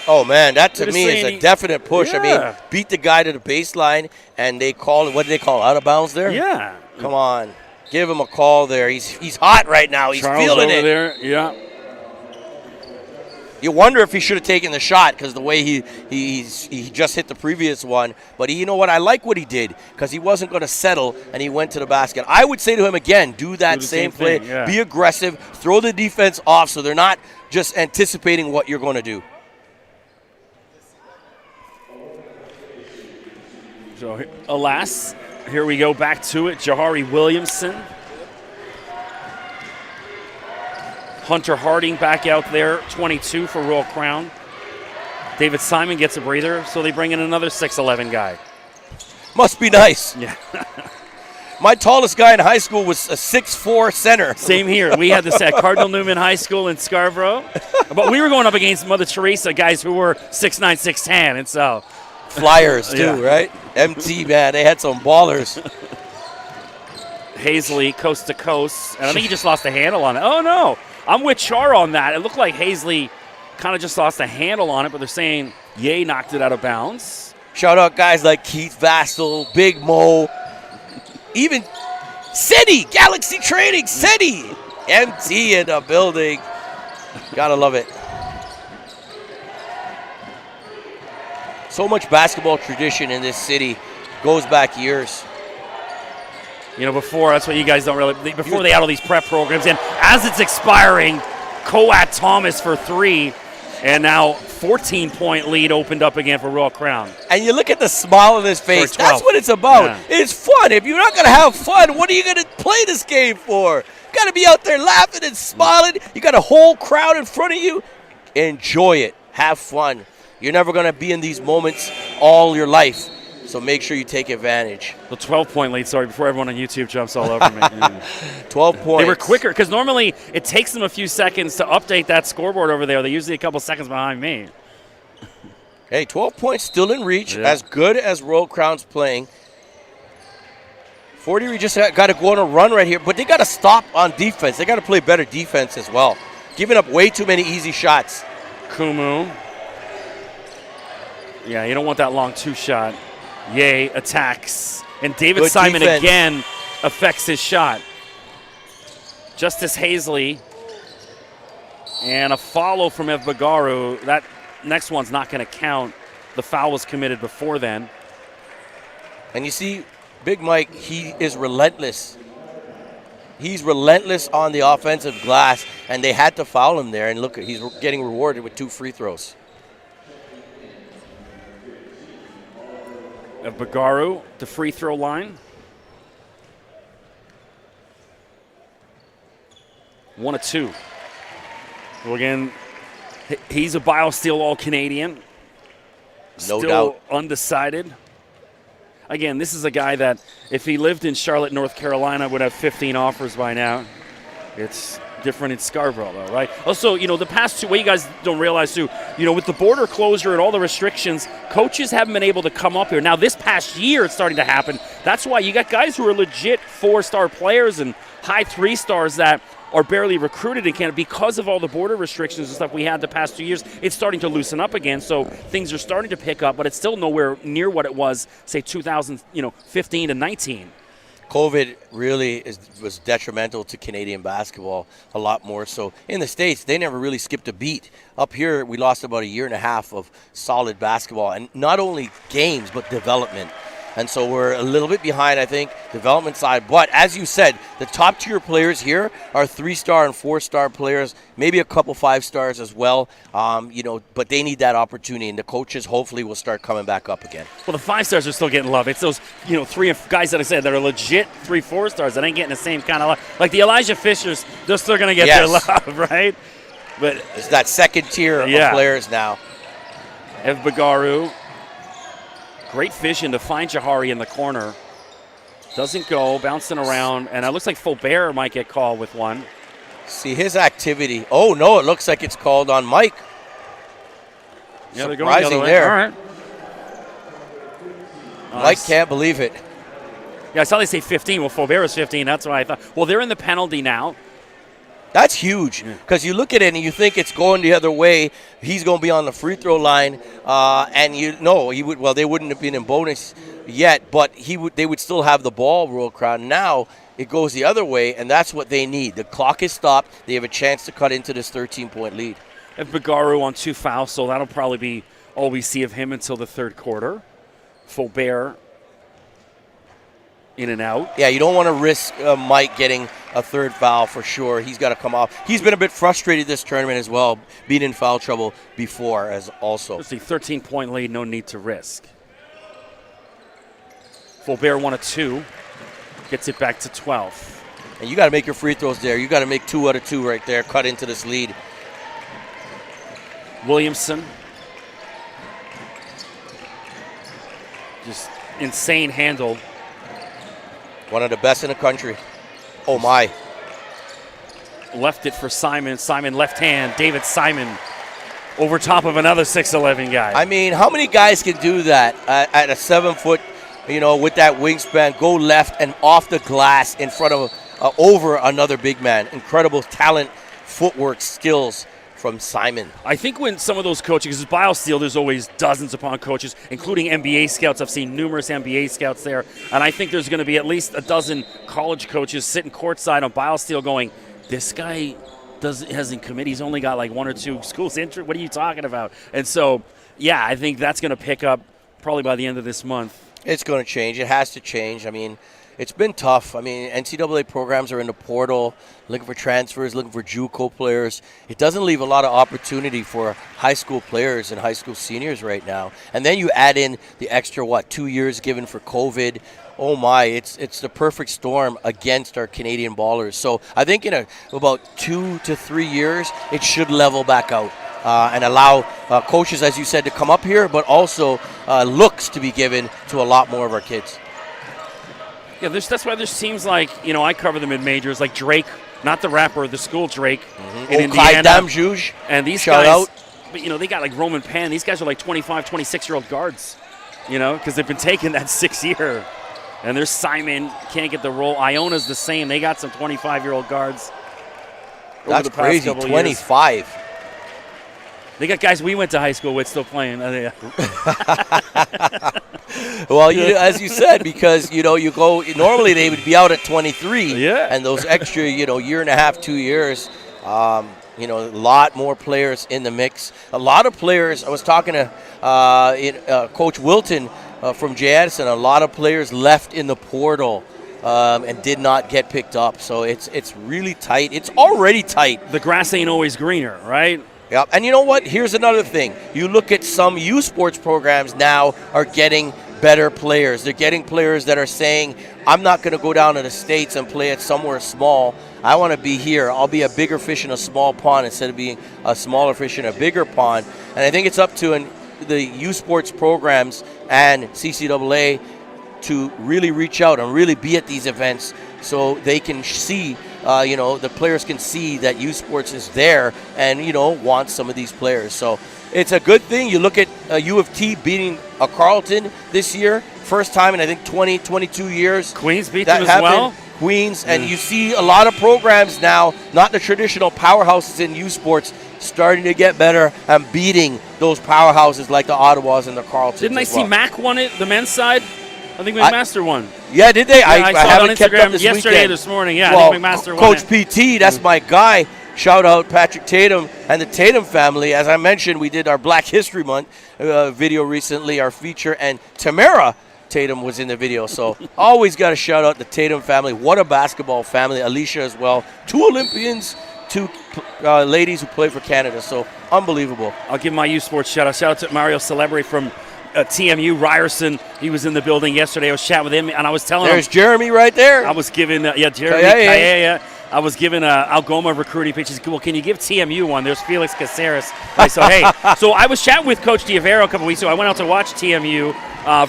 Speaker 4: Oh, man, that to me is a definite push.
Speaker 1: Yeah.
Speaker 4: I mean, beat the guy to the baseline, and they call it, what did they call it, out of bounds there?
Speaker 1: Yeah.
Speaker 4: Come on. Give him a call there. He's hot right now. He's
Speaker 1: Charles
Speaker 4: feeling
Speaker 1: over
Speaker 4: it.
Speaker 1: There. Yeah.
Speaker 4: You wonder if he should have taken the shot because the way he just hit the previous one. But you know what? I like what he did because he wasn't going to settle, and he went to the basket. I would say to him again, do the same play.
Speaker 1: Thing, yeah.
Speaker 4: Be aggressive. Throw the defense off so they're not just anticipating what you're going to do.
Speaker 1: So, alas, here we go back to it. Jahari Williamson. Hunter Harding back out there, 22 for Royal Crown. David Simon gets a breather, so they bring in another 6'11 guy.
Speaker 4: Must be nice.
Speaker 1: Yeah.
Speaker 4: My tallest guy in high school was a 6'4 center.
Speaker 1: Same here. We had this at Cardinal Newman High School in Scarborough. But we were going up against Mother Teresa, guys who were 6'9", 6'10", and so...
Speaker 4: Flyers, too, right? MT, man, they had some ballers.
Speaker 1: Hazley, coast to coast. And I think he just lost the handle on it. Oh, no. I'm with Char on that. It looked like Hazley kind of just lost the handle on it, but they're saying Ye knocked it out of bounds.
Speaker 4: Shout out guys like Keith Vastel, Big Mo, even City, Galaxy Trading, City. MT in the building. Gotta love it. So much basketball tradition in this city. Goes back years.
Speaker 1: You know, before, that's what you guys don't really, before they had all these prep programs, and as it's expiring, Coat Thomas for 3, and now 14-point lead opened up again for Royal Crown.
Speaker 4: And you look at the smile on his face.
Speaker 1: For 12.
Speaker 4: That's what it's about.
Speaker 1: Yeah.
Speaker 4: It's fun. If you're not going to have fun, what are you going to play this game for? You got to be out there laughing and smiling. You got a whole crowd in front of you. Enjoy it. Have fun. You're never going to be in these moments all your life. So make sure you take advantage.
Speaker 1: The 12-point lead, sorry, before everyone on YouTube jumps all over me.
Speaker 4: 12 points.
Speaker 1: They were quicker, because normally it takes them a few seconds to update that scoreboard over there. They're usually a couple seconds behind me.
Speaker 4: Hey, 12 points still in reach,
Speaker 1: Yeah.
Speaker 4: as good as Royal Crown's playing. Fournier just got to go on a run right here, but they got to stop on defense. They got to play better defense as well. Giving up way too many easy shots.
Speaker 1: Kumu. Yeah, you don't want that long 2-shot. Yay attacks. And David
Speaker 4: Good
Speaker 1: Simon
Speaker 4: defense.
Speaker 1: again affects his shot. Justice Hazley. And a follow from Ev Bagaru. That next one's not going to count. The foul was committed before then.
Speaker 4: And you see, Big Mike, he is relentless. He's relentless on the offensive glass, and they had to foul him there. And look, he's getting rewarded with 2 free throws.
Speaker 1: Bagaru, the free throw line. 1 of 2. Well, again, he's a BioSteel All-Canadian.
Speaker 4: No
Speaker 1: Still
Speaker 4: doubt.
Speaker 1: undecided. Again, this is a guy that if he lived in Charlotte, North Carolina, would have 15 offers by now. It's different in Scarborough, though, right? Also, you know, the past 2, what you guys don't realize, too, you know, with the border closure and all the restrictions, coaches haven't been able to come up here. Now, this past year, it's starting to happen. That's why you got guys who are legit 4-star players and high 3-stars that are barely recruited in Canada because of all the border restrictions and stuff we had the past 2 years. It's starting to loosen up again, so things are starting to pick up, but it's still nowhere near what it was, say, 2015 to 19.
Speaker 4: COVID really was detrimental to Canadian basketball, a lot more so. In the States, they never really skipped a beat. Up here, we lost about 1.5 years of solid basketball, and not only games, but development. And so we're a little bit behind, I think, development side. But as you said, the top tier players here are 3-star and 4-star players, maybe a couple 5-stars as well. You know, but they need that opportunity, and the coaches hopefully will start coming back up again.
Speaker 1: Well, the 5-stars are still getting love. It's those, you know, 3 guys that I said that are legit 3-4-stars that ain't getting the same kind of love. Like the Elijah Fishers, they're still going to get their love, right? But
Speaker 4: it's that second tier of players now.
Speaker 1: Ev Bagaru. Great vision to find Jahari in the corner. Doesn't go, bouncing around, and it looks like Faubert might get called with one.
Speaker 4: See his activity. Oh, no, it looks like it's called on Mike.
Speaker 1: Yeah, they're going the other
Speaker 4: Surprising
Speaker 1: way.
Speaker 4: there.
Speaker 1: All right.
Speaker 4: Mike can't believe it.
Speaker 1: Yeah, I saw they say 15. Well, Faubert is 15. That's what I thought. Well, they're in the penalty now.
Speaker 4: That's huge because you look at it and you think it's going the other way. He's going to be on the free throw line, and you know he would. Well, they wouldn't have been in bonus yet, but they would still have the ball. Royal Crown. Now it goes the other way, and that's what they need. The clock is stopped. They have a chance to cut into this 13-point lead.
Speaker 1: If Bagaru on 2 fouls, so that'll probably be all we see of him until the third quarter. Faubert in and out.
Speaker 4: Yeah, you don't want to risk Mike getting a third foul for sure. He's got to come off. He's been a bit frustrated this tournament as well, being in foul trouble before as also.
Speaker 1: Let's see, 13-point lead, no need to risk. Faubert 1 of 2, gets it back to 12.
Speaker 4: And you got to make your free throws there. You got to make 2 out of 2 right there, cut into this lead.
Speaker 1: Williamson. Just insane handle.
Speaker 4: One of the best in the country. Oh, my.
Speaker 1: Left it for Simon. Simon left hand. David Simon over top of another 6'11 guy.
Speaker 4: I mean, how many guys can do that at a 7-foot, you know, with that wingspan, go left and off the glass in front of, over another big man? Incredible talent, footwork, skills from Simon.
Speaker 1: I think when some of those coaches, because BioSteel, there's always dozens upon coaches, including NBA scouts. I've seen numerous NBA scouts there, and I think there's going to be at least a dozen college coaches sitting courtside on BioSteel going, this guy hasn't committed. He's only got like 1 or 2 schools. What are you talking about? And so, yeah, I think that's going to pick up probably by the end of this month.
Speaker 4: It's going to change. It has to change. I mean, it's been tough. I mean, NCAA programs are in the portal, looking for transfers, looking for JUCO players. It doesn't leave a lot of opportunity for high school players and high school seniors right now. And then you add in the extra, 2 years given for COVID. Oh my, it's the perfect storm against our Canadian ballers. So I think in about 2 to 3 years, it should level back out. And allow coaches, as you said, to come up here, but also looks to be given to a lot more of our kids.
Speaker 1: Yeah, that's why there's teams like, I cover the mid-majors, like Drake, not the rapper, the school Drake in Indiana.
Speaker 4: Juge.
Speaker 1: And these
Speaker 4: Shout
Speaker 1: guys,
Speaker 4: out.
Speaker 1: But, they got like Roman Pan. These guys are like 25, 26-year-old guards, because they've been taking that 6 year. And there's Simon, can't get the role. Iona's the same. They got some 25-year-old guards.
Speaker 4: That's crazy, 25.
Speaker 1: Years. They got guys we went to high school with still playing.
Speaker 4: Well, as you said, because, you go, normally they would be out at 23.
Speaker 1: Yeah.
Speaker 4: And those extra, year and a half, 2 years, a lot more players in the mix. A lot of players, I was talking to Coach Wilton from J. Addison, a lot of players left in the portal and did not get picked up. So it's really tight. It's already tight.
Speaker 1: The grass ain't always greener, right?
Speaker 4: Yeah, and you know what? Here's another thing. You look at some youth sports programs now are getting better players. They're getting players that are saying, I'm not going to go down to the States and play at somewhere small. I want to be here. I'll be a bigger fish in a small pond instead of being a smaller fish in a bigger pond. And I think it's up to the youth sports programs and CCAA to really reach out and really be at these events so they can see the players can see that youth sports is there and, want some of these players. So it's a good thing. You look at U of T beating a Carleton this year, first time in, I think, 20, 22 years.
Speaker 1: Queens beat them as well.
Speaker 4: Queens, and you see a lot of programs now, not the traditional powerhouses in youth sports, starting to get better and beating those powerhouses like the Ottawas and the Carletons.
Speaker 1: Didn't I see Mac won it, the men's side? I think McMaster won.
Speaker 4: Yeah, did they?
Speaker 1: Yeah, I saw
Speaker 4: haven't
Speaker 1: it on
Speaker 4: kept
Speaker 1: Instagram
Speaker 4: up this
Speaker 1: yesterday
Speaker 4: weekend.
Speaker 1: This morning. Yeah,
Speaker 4: well,
Speaker 1: I think McMaster won
Speaker 4: Coach
Speaker 1: it.
Speaker 4: PT, that's my guy. Shout out Patrick Tatum and the Tatum family. As I mentioned, we did our Black History Month video recently, our feature, and Tamara Tatum was in the video. So always got to shout out the Tatum family. What a basketball family. Alicia as well. 2 Olympians, 2 ladies who play for Canada. So unbelievable.
Speaker 1: I'll give my youth sports shout out. Shout out to Mario Celebre from TMU. Ryerson, he was in the building yesterday. I was chatting with him, and I was telling him.
Speaker 4: There's Jeremy right there.
Speaker 1: I was giving, Jeremy. I was giving Algoma recruiting pitches. Well, can you give TMU one? There's Felix Caceres. So I was chatting with Coach D'Avero a couple weeks ago. I went out to watch TMU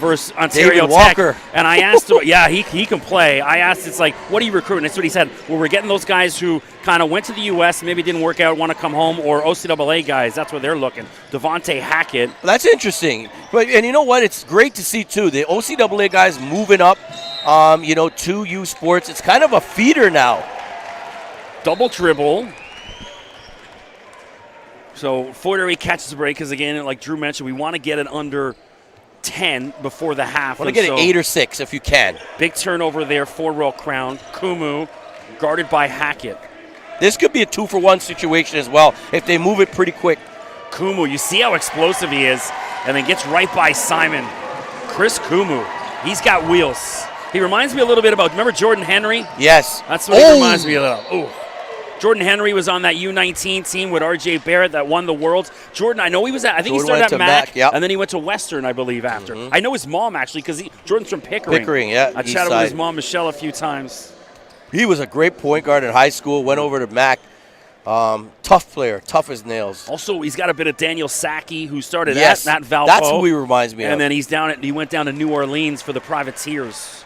Speaker 1: versus Ontario
Speaker 4: David
Speaker 1: Tech.
Speaker 4: Walker.
Speaker 1: And I asked him, he can play. I asked, it's like, what are you recruiting? That's what he said. Well, we're getting those guys who kind of went to the U.S., maybe didn't work out, want to come home, or OCAA guys. That's what they're looking. Devontae Hackett.
Speaker 4: That's interesting. And you know what? It's great to see, too. The OCAA guys moving up, to U Sports. It's kind of a feeder now.
Speaker 1: Double dribble. So Fournier catches a break because, again, like Drew mentioned, we want to get it under 10 before the half.
Speaker 4: Want to get it 8 or 6 if you can.
Speaker 1: Big turnover there for Royal Crown. Kumu guarded by Hackett.
Speaker 4: This could be a 2-for-1 situation as well if they move it pretty quick.
Speaker 1: Kumu, you see how explosive he is, and then gets right by Simon. Chris Kumu, he's got wheels. He reminds me a little bit about, remember Jordan Henry?
Speaker 4: Yes.
Speaker 1: That's what he reminds me of. Ooh. Jordan Henry was on that U19 team with R.J. Barrett that won the Worlds. Jordan, I know he was at, I think
Speaker 4: Jordan
Speaker 1: he started at Mac,
Speaker 4: yep.
Speaker 1: and then he went to Western, I believe, after. Mm-hmm. I know his mom, actually, because Jordan's from Pickering.
Speaker 4: Pickering, yeah.
Speaker 1: I chatted with his mom, Michelle, a few times.
Speaker 4: He was a great point guard in high school, went over to Mac. Tough player, tough as nails.
Speaker 1: Also, he's got a bit of Daniel Sacchi, who started at Valpo.
Speaker 4: That's who he reminds me of.
Speaker 1: And then he went down to New Orleans for the Privateers.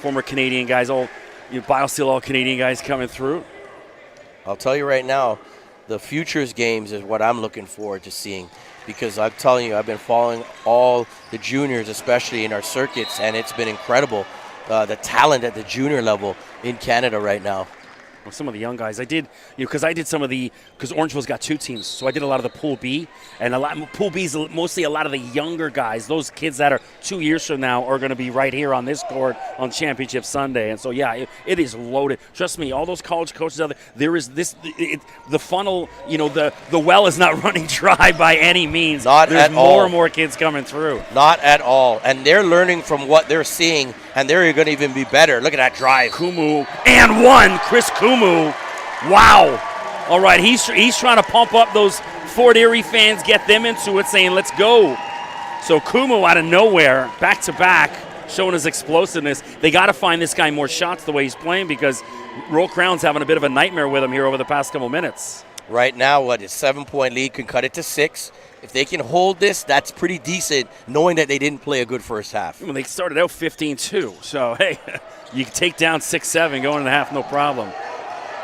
Speaker 1: Former Canadian guys, BioSteel all Canadian guys coming through.
Speaker 4: I'll tell you right now, the Futures games is what I'm looking forward to seeing, because I'm telling you, I've been following all the juniors, especially in our circuits, and it's been incredible, the talent at the junior level in Canada right now.
Speaker 1: with some of the young guys. I did, because because Orangeville's got 2 teams, so I did a lot of the Pool B, and Pool B is mostly a lot of the younger guys. Those kids that are 2 years from now are going to be right here on this court on Championship Sunday, and so yeah, it is loaded. Trust me, all those college coaches out there is the funnel. The well is not running dry by any means.
Speaker 4: Not
Speaker 1: There's
Speaker 4: at
Speaker 1: more
Speaker 4: all.
Speaker 1: and more kids coming through.
Speaker 4: Not at all. And they're learning from what they're seeing, and they're going to even be better. Look at that drive.
Speaker 1: Kumu and one. Chris Kumu. Wow. All right, he's trying to pump up those Fort Erie fans, get them into it, saying, let's go. So Kumu out of nowhere, back to back, showing his explosiveness. They got to find this guy more shots the way he's playing, because Roll Crown's having a bit of a nightmare with him here over the past couple minutes.
Speaker 4: Right now, his 7-point lead can cut it to 6. If they can hold this, that's pretty decent, knowing that they didn't play a good first half.
Speaker 1: When they started out 15-2, so hey, you can take down 6-7 going into half, no problem.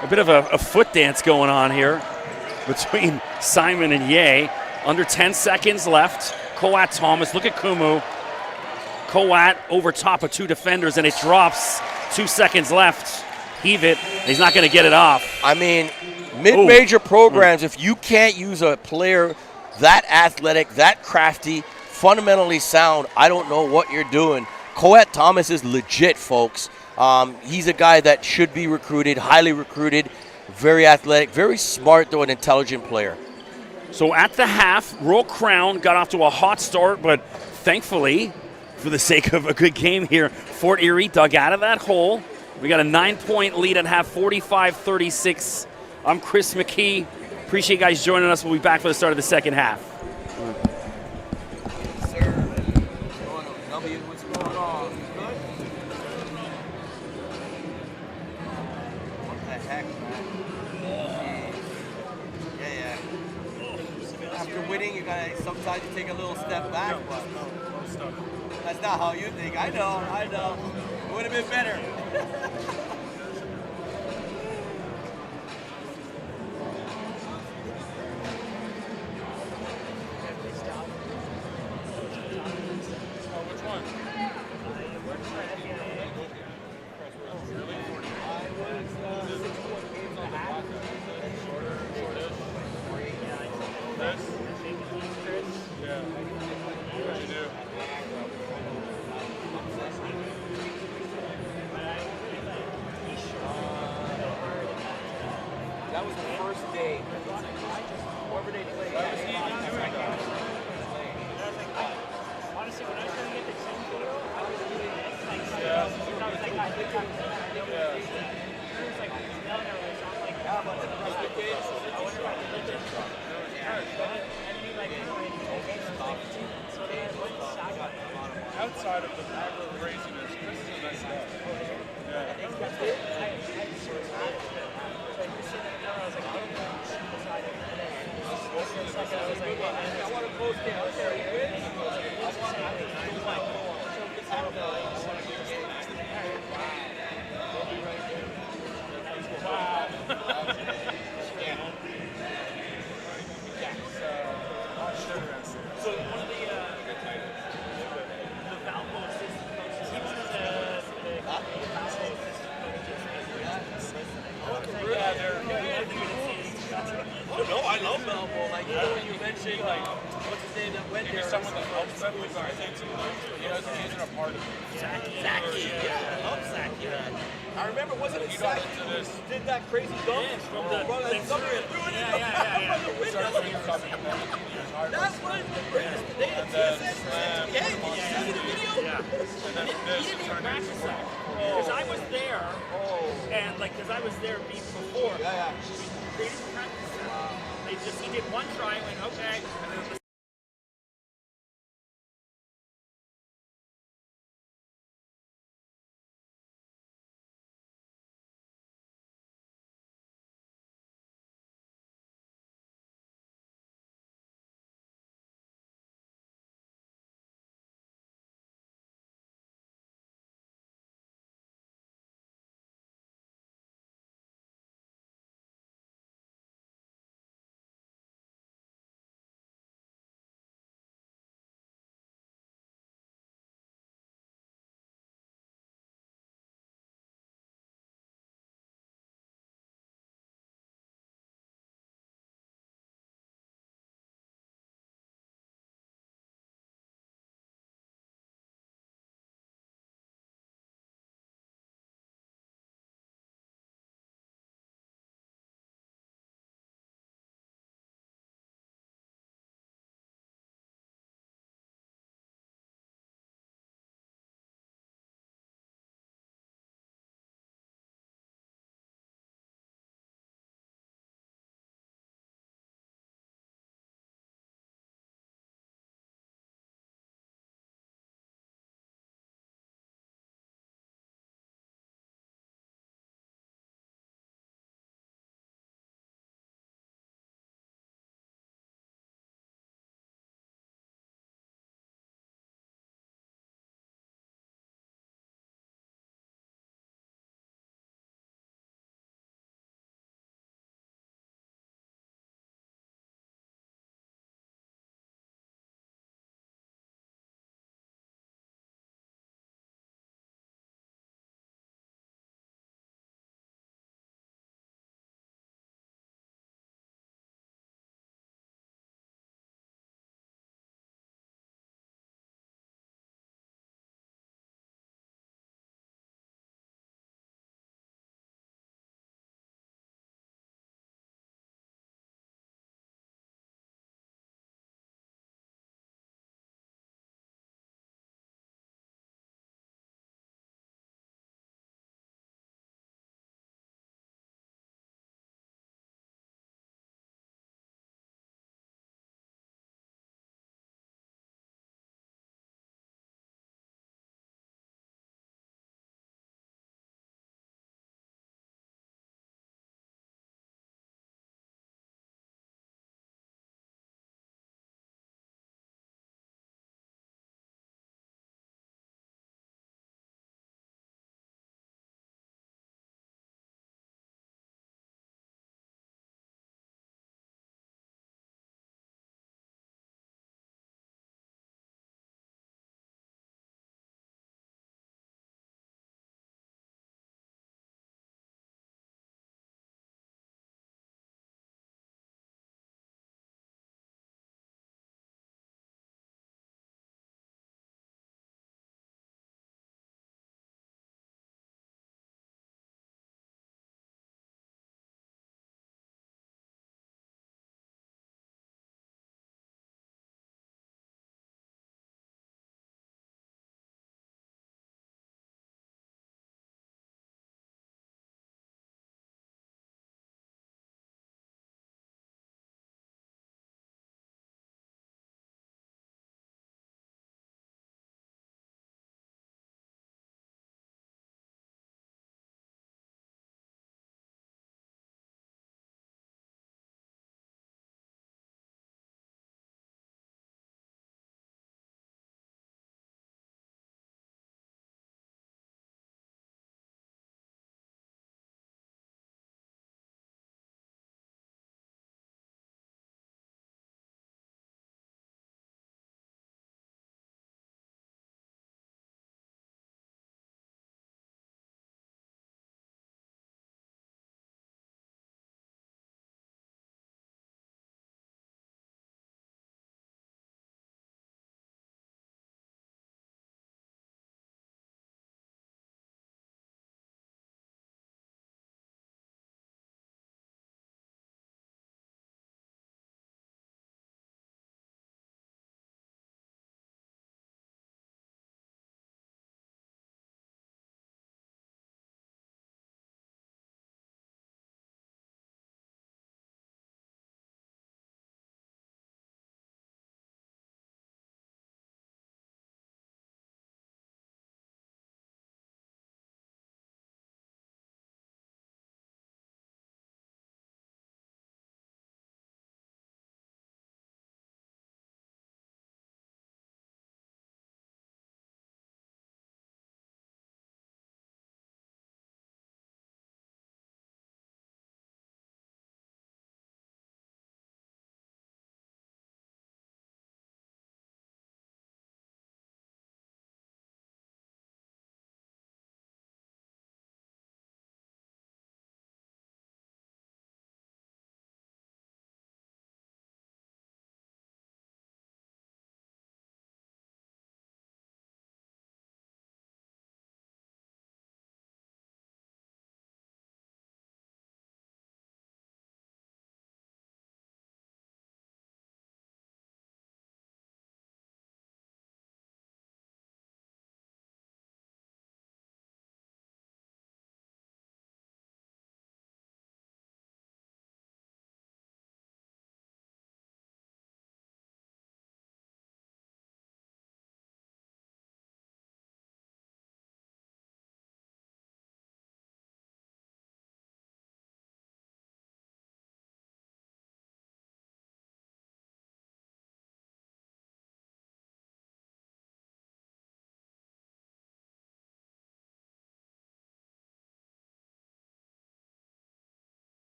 Speaker 1: A bit of a foot dance going on here between Simon and Ye. Under 10 seconds left. Coat Thomas, look at Kumu. Coat over top of 2 defenders, and it drops. 2 seconds left. Heave it. He's not going to get it off.
Speaker 4: I mean, mid-major programs, if you can't use a player that athletic, that crafty, fundamentally sound, I don't know what you're doing. Coat Thomas is legit, folks. He's a guy that should be recruited, highly recruited, very athletic, very smart, though an intelligent player.
Speaker 1: So at the half, Roll Crown got off to a hot start, but thankfully, for the sake of a good game here, Fort Erie dug out of that hole. We got a 9-point lead at half, 45-36. I'm Chris McKee. Appreciate you guys joining us. We'll be back for the start of the second half.
Speaker 5: What's going on? Good? What the heck, man? Yeah. After winning, you gotta sometimes you take a little step back, but that's not how you think. I know. It would have been better. That was the first day. Whoever they played.
Speaker 2: Honestly, when I was trying to get the team photo, I was doing it like, I was like, I think I'm it was like down there, so I'm like, I wonder if I can lift it. And he like, so they had one shot.
Speaker 6: Outside of the craziness, this is a nice guy.
Speaker 5: I want to post it out there. You win?
Speaker 2: So one of the Valpo assistant coaches, he was the Valpo assistant coaches.
Speaker 5: No, I love Valpo. Like, when you mentioned, like, what's his name that went there?
Speaker 6: Someone that helps them with our thing too. He isn't a part of it.
Speaker 5: Zachy. Yeah, I love Zachy. I remember, wasn't it Zachy who did that crazy dunk?
Speaker 2: From the
Speaker 5: Summer and threw it in the window. That's what they had TSN. Yeah, did you see the video?
Speaker 2: Yeah. He didn't even practice that. Because I was there, and like, because I was there before.
Speaker 5: Yeah.
Speaker 2: They didn't practice that. He did one try and went, okay, and then the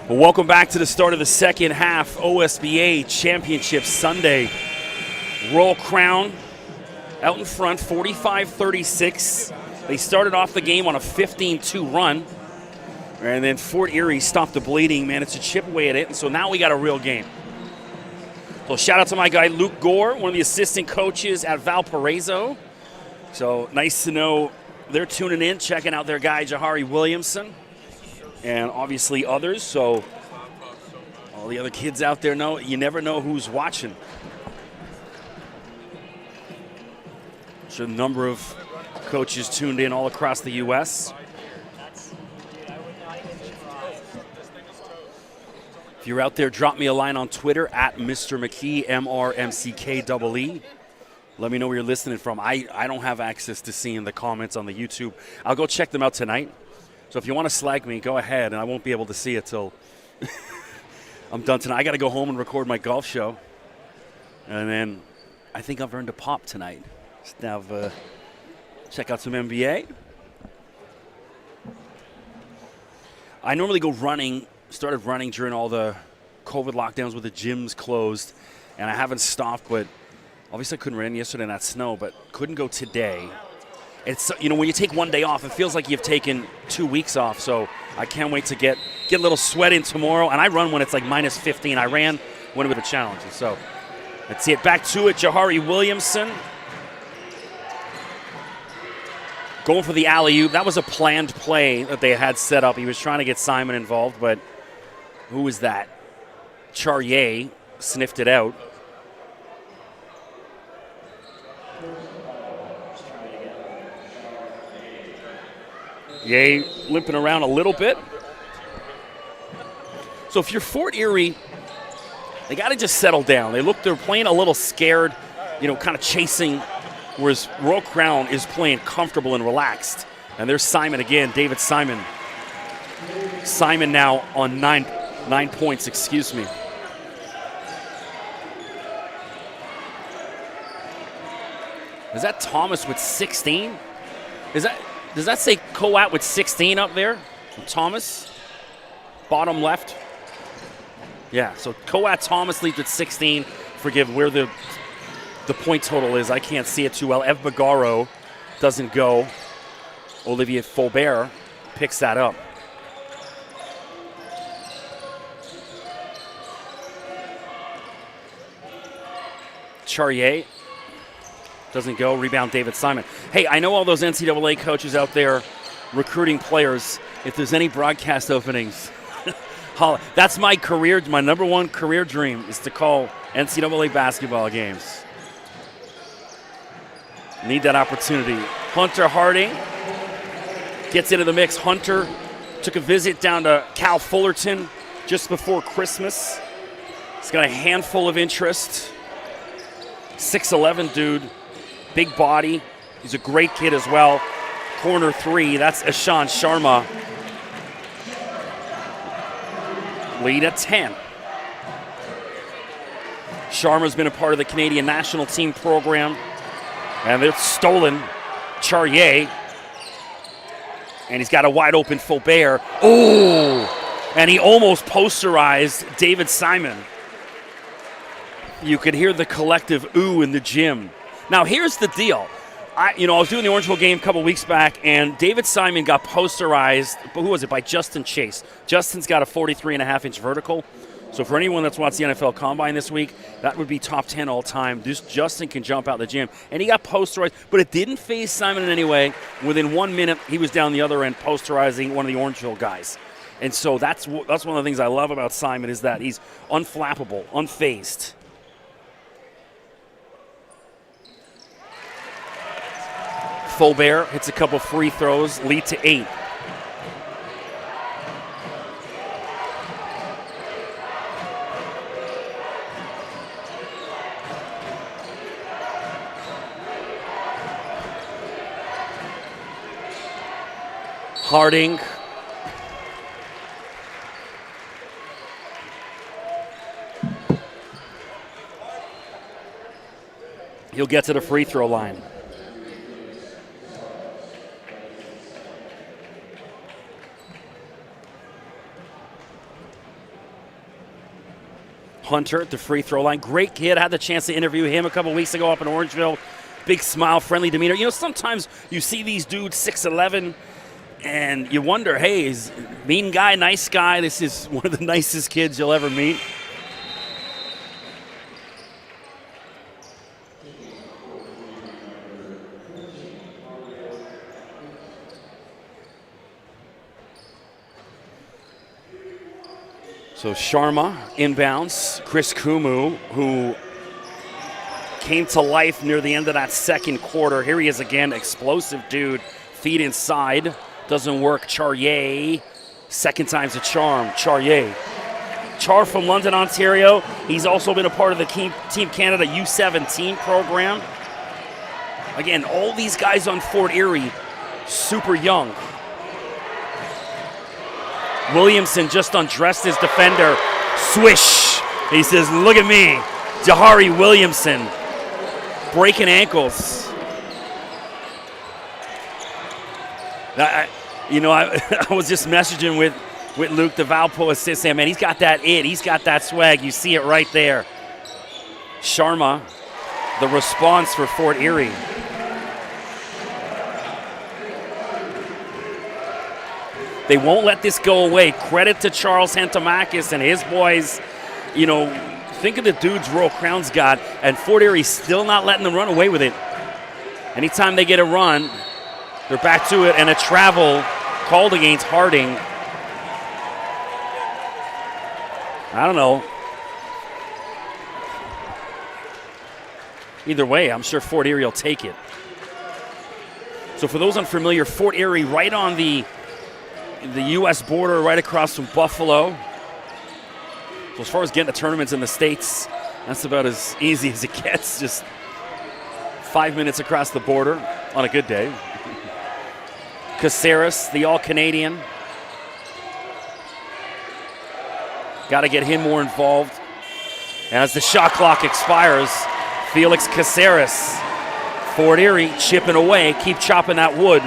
Speaker 1: Well, welcome back to the start of the second half. OSBA Championship Sunday. Royal Crown out in front, 45-36. They started off the game on a 15-2 run. And then Fort Erie stopped the bleeding, managed to chip away at it. And so now we got a real game. So shout out to my guy Luke Gore, one of the assistant coaches at Valparaiso. So nice to know they're tuning in, checking out their guy Jahari Williamson. And obviously others, so all the other kids out there know, you never know who's watching. So a number of coaches tuned in all across the U.S. If you're out there, drop me a line on Twitter at Mr. McKee, MRMCKEE. Let me know where you're listening from. I don't have access to seeing the comments on the YouTube. I'll go check them out tonight. So if you want to slag me, go ahead, and I won't be able to see it till I'm done tonight. I got to go home and record my golf show. And then I think I've earned a pop tonight. Just have, check out some NBA. I normally go running, started running during all the COVID lockdowns with the gyms closed, and I haven't stopped, but obviously I couldn't run yesterday in that snow, but couldn't go today. It's, you know, when you take one day off, it feels like you've taken 2 weeks off. So I can't wait to get a little sweat in tomorrow. And I run when it's like minus 15. I ran when it was a challenge. So let's see it. Back to it, Jahari Williamson. Going for the alley-oop. That was a planned play that they had set up. He was trying to get Simon involved, but who was that? Charrier sniffed it out. Yay, limping around a little bit. So if you're Fort Erie, they got to just settle down. They're playing a little scared, you know, kind of chasing, whereas Royal Crown is playing comfortable and relaxed. And there's Simon again, David Simon. Simon now on nine points, excuse me. Is that Thomas with 16? Does that say Coat with 16 up there? Thomas, bottom left. Yeah, so Coat Thomas leads with 16. Forgive where the point total is. I can't see it too well. Ev Bagaro doesn't go. Olivier Faubert picks that up. Charrier doesn't go. Rebound, David Simon. Hey, I know all those NCAA coaches out there recruiting players. If there's any broadcast openings, that's my career. My number one career dream is to call NCAA basketball games. Need that opportunity. Hunter Harding gets into the mix. Hunter took a visit down to Cal Fullerton just before Christmas. He's got a handful of interest. 6'11" dude. Big body. He's a great kid as well. Corner three, that's Ishan Sharma. Lead at 10. Sharma's been a part of the Canadian national team program. And they're stolen. Charrier. And he's got a wide open Faubert. Oh! And he almost posterized David Simon. You could hear the collective ooh in the gym. Now, here's the deal. I was doing the Orangeville game a couple weeks back, and David Simon got posterized, who was it, by Justin Chase. Justin's got a 43.5-inch vertical. So for anyone that's watched the NFL Combine this week, that would be top 10 all time. Justin can jump out the gym. And he got posterized, but it didn't faze Simon in any way. Within 1 minute, he was down the other end posterizing one of the Orangeville guys. And so that's one of the things I love about Simon is that he's unflappable, unfazed. Faubert hits a couple free throws, lead to 8. Harding. He'll get to the free throw line. Hunter at the free throw line. Great kid. I had the chance to interview him a couple weeks ago up in Orangeville. Big smile, friendly demeanor. You know, sometimes you see these dudes 6'11", and you wonder, hey, is mean guy, nice guy? This is one of the nicest kids you'll ever meet. So Sharma inbounds. Chris Kumu, who came to life near the end of that second quarter. Here he is again, explosive dude. Feed inside, doesn't work. Charrier, second time's a charm. Charrier. Char from London, Ontario. He's also been a part of the Team Canada U17 program. Again, all these guys on Fort Erie, super young. Williamson just undressed his defender. Swish. He says, look at me. Jahari Williamson breaking ankles. I was just messaging with Luke, the Valpo assist, saying, man, he's got that it. He's got that swag. You see it right there. Sharma, the response for Fort Erie. They won't let this go away. Credit to Charles Hentamakis and his boys. You know, think of the dudes Royal Crown's got, and Fort Erie's still not letting them run away with it. Anytime they get a run, they're back to it, and a travel called against Harding. I don't know. Either way, I'm sure Fort Erie will take it. So for those unfamiliar, Fort Erie right on the U.S. border, right across from Buffalo. So as far as getting to tournaments in the States, that's about as easy as it gets. Just 5 minutes across the border on a good day. Caceres, the All-Canadian. Got to get him more involved. And as the shot clock expires, Felix Caceres, Fort Erie chipping away, keep chopping that wood.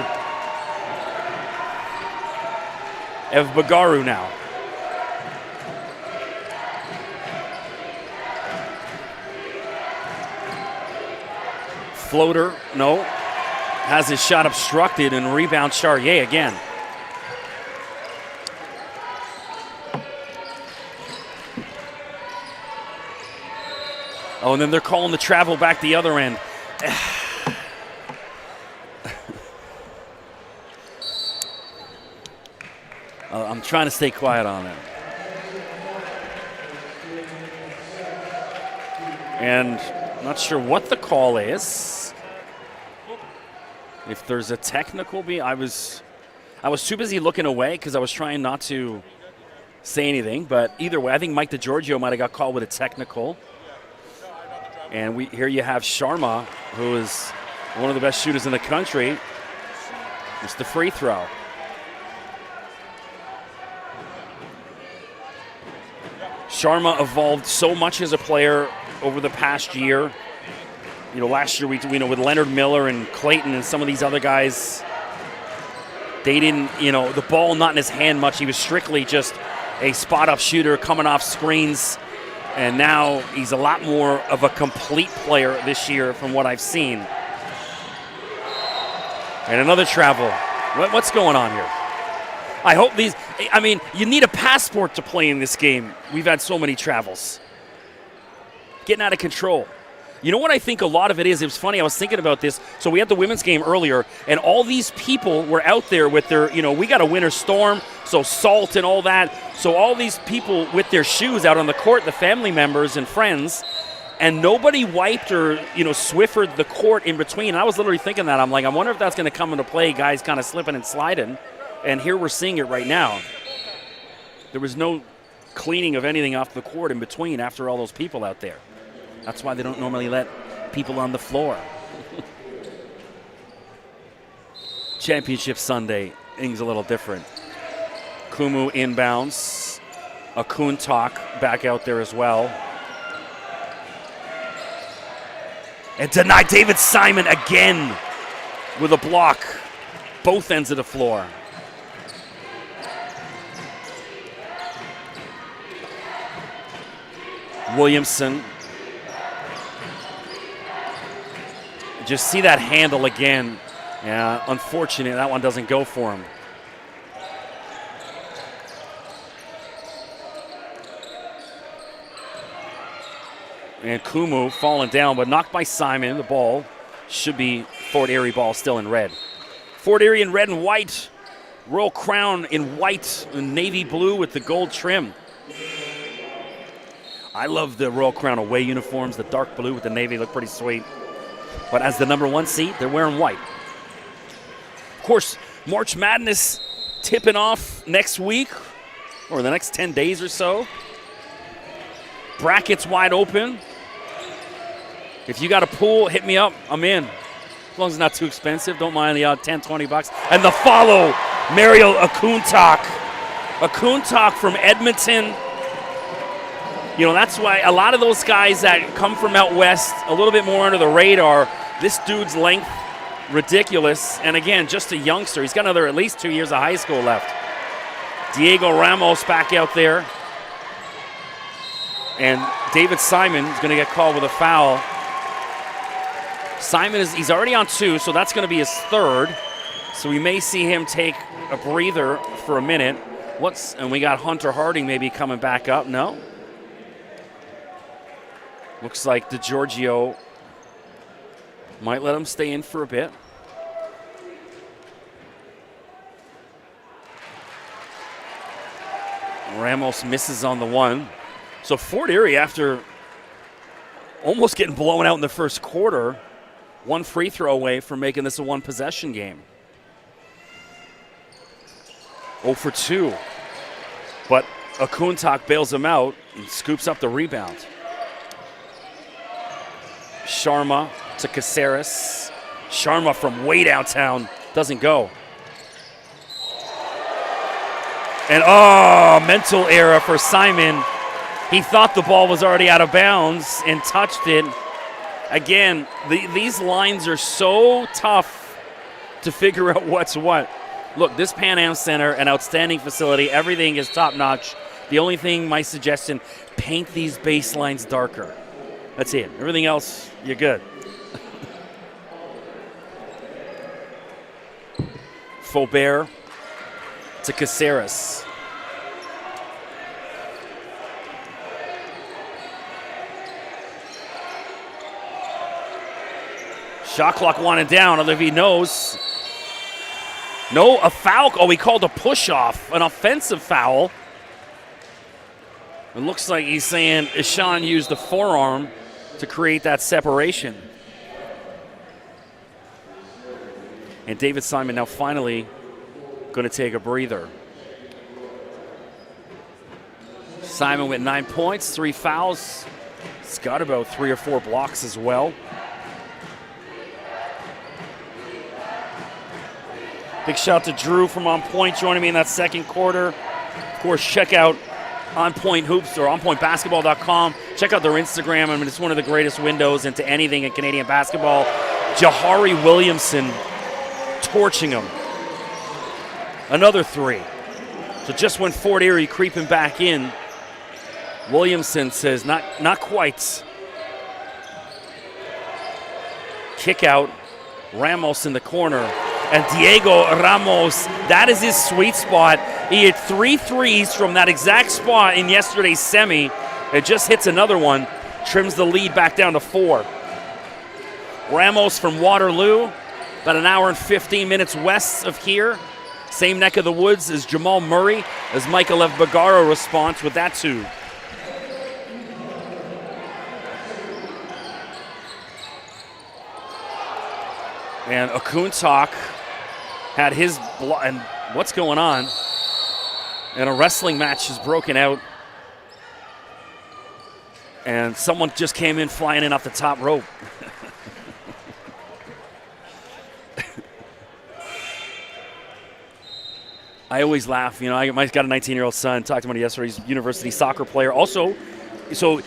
Speaker 1: Ev Bagaru now. Floater, no. Has his shot obstructed, and rebound Charrier again. Oh, and then they're calling the travel back the other end. I'm trying to stay quiet on it. And not sure what the call is. If there's a technical, I was too busy looking away because I was trying not to say anything. But either way, I think Mike DiGiorgio might have got called with a technical. And here you have Sharma, who is one of the best shooters in the country. It's the free throw. Sharma evolved so much as a player over the past year. You know, last year with Leonard Miller and Clayton and some of these other guys, they didn't, the ball not in his hand much. He was strictly just a spot-up shooter coming off screens. And now he's a lot more of a complete player this year from what I've seen. And another travel. What's going on here? I hope you need a passport to play in this game. We've had so many travels. Getting out of control. You know what I think a lot of it is? It was funny, I was thinking about this. So we had the women's game earlier, and all these people were out there with their, we got a winter storm, so salt and all that. So all these people with their shoes out on the court, the family members and friends, and nobody wiped or, Swiffered the court in between. And I was literally thinking that. I'm like, I wonder if that's going to come into play, guys kind of slipping and sliding. And here we're seeing it right now. There was no cleaning of anything off the court in between after all those people out there. That's why they don't normally let people on the floor. Championship Sunday, things a little different. Kumu inbounds. Akuntak back out there as well. And denied. David Simon again with a block. Both ends of the floor. Williamson. Just see that handle again. Yeah, unfortunate that one doesn't go for him. And Kumu falling down, but knocked by Simon. The ball should be Fort Erie ball, still in red. Fort Erie in red and white. Royal Crown in white and navy blue with the gold trim. I love the Royal Crown away uniforms. The dark blue with the navy look pretty sweet. But as the number 1 seed, they're wearing white. Of course, March Madness tipping off next week or the next 10 days or so. Brackets wide open. If you got a pool, hit me up. I'm in. As long as it's not too expensive. Don't mind the odd 10, 20 bucks. And the follow, Mario Akuntak. Akuntak from Edmonton. You know, that's why a lot of those guys that come from out west, a little bit more under the radar, this dude's length, ridiculous. And again, just a youngster. He's got another at least 2 years of high school left. Diego Ramos back out there. And David Simon is going to get called with a foul. Simon he's already on 2, so that's going to be his 3rd. So we may see him take a breather for a minute. And we got Hunter Harding maybe coming back up. No? Looks like DeGiorgio might let him stay in for a bit. Ramos misses on the 1. So Fort Erie, after almost getting blown out in the first quarter, 1 free throw away from making this a 1-possession game. 0 for 2. But Akuntak bails him out and scoops up the rebound. Sharma to Caceres. Sharma from way downtown doesn't go. And mental error for Simon. He thought the ball was already out of bounds and touched it. Again, these lines are so tough to figure out what's what. Look, this Pan Am Center, an outstanding facility. Everything is top-notch. The only thing, my suggestion, paint these baselines darker. That's it. Everything else, you're good. Faubert to Caceres. Shot clock winding down. I don't know if he knows. No, a foul. Oh, he called a push-off, an offensive foul. It looks like he's saying Ishan used the forearm to create that separation. And David Simon now finally going to take a breather. Simon with 9 points, 3 fouls. He's got about 3 or 4 blocks as well. Big shout to Drew from On Point joining me in that second quarter. Of course, check out On Point Hoops or OnPointBasketball.com. Check out their Instagram. I mean, it's one of the greatest windows into anything in Canadian basketball. Jahari Williamson torching him. Another 3. So just when Fort Erie creeping back in, Williamson says, not quite. Kick out. Ramos in the corner. And Diego Ramos, that is his sweet spot. He hit 3 threes from that exact spot in yesterday's semi. It just hits another one, trims the lead back down to 4. Ramos from Waterloo, about an hour and 15 minutes west of here. Same neck of the woods as Jamal Murray, as Michael Bagaro responds with that 2. And Akuntak had his and what's going on? And a wrestling match is broken out. And someone just came in flying in off the top rope. I always laugh. You know, I got a 19-year-old son. Talked to him yesterday. He's a university soccer player. Also, so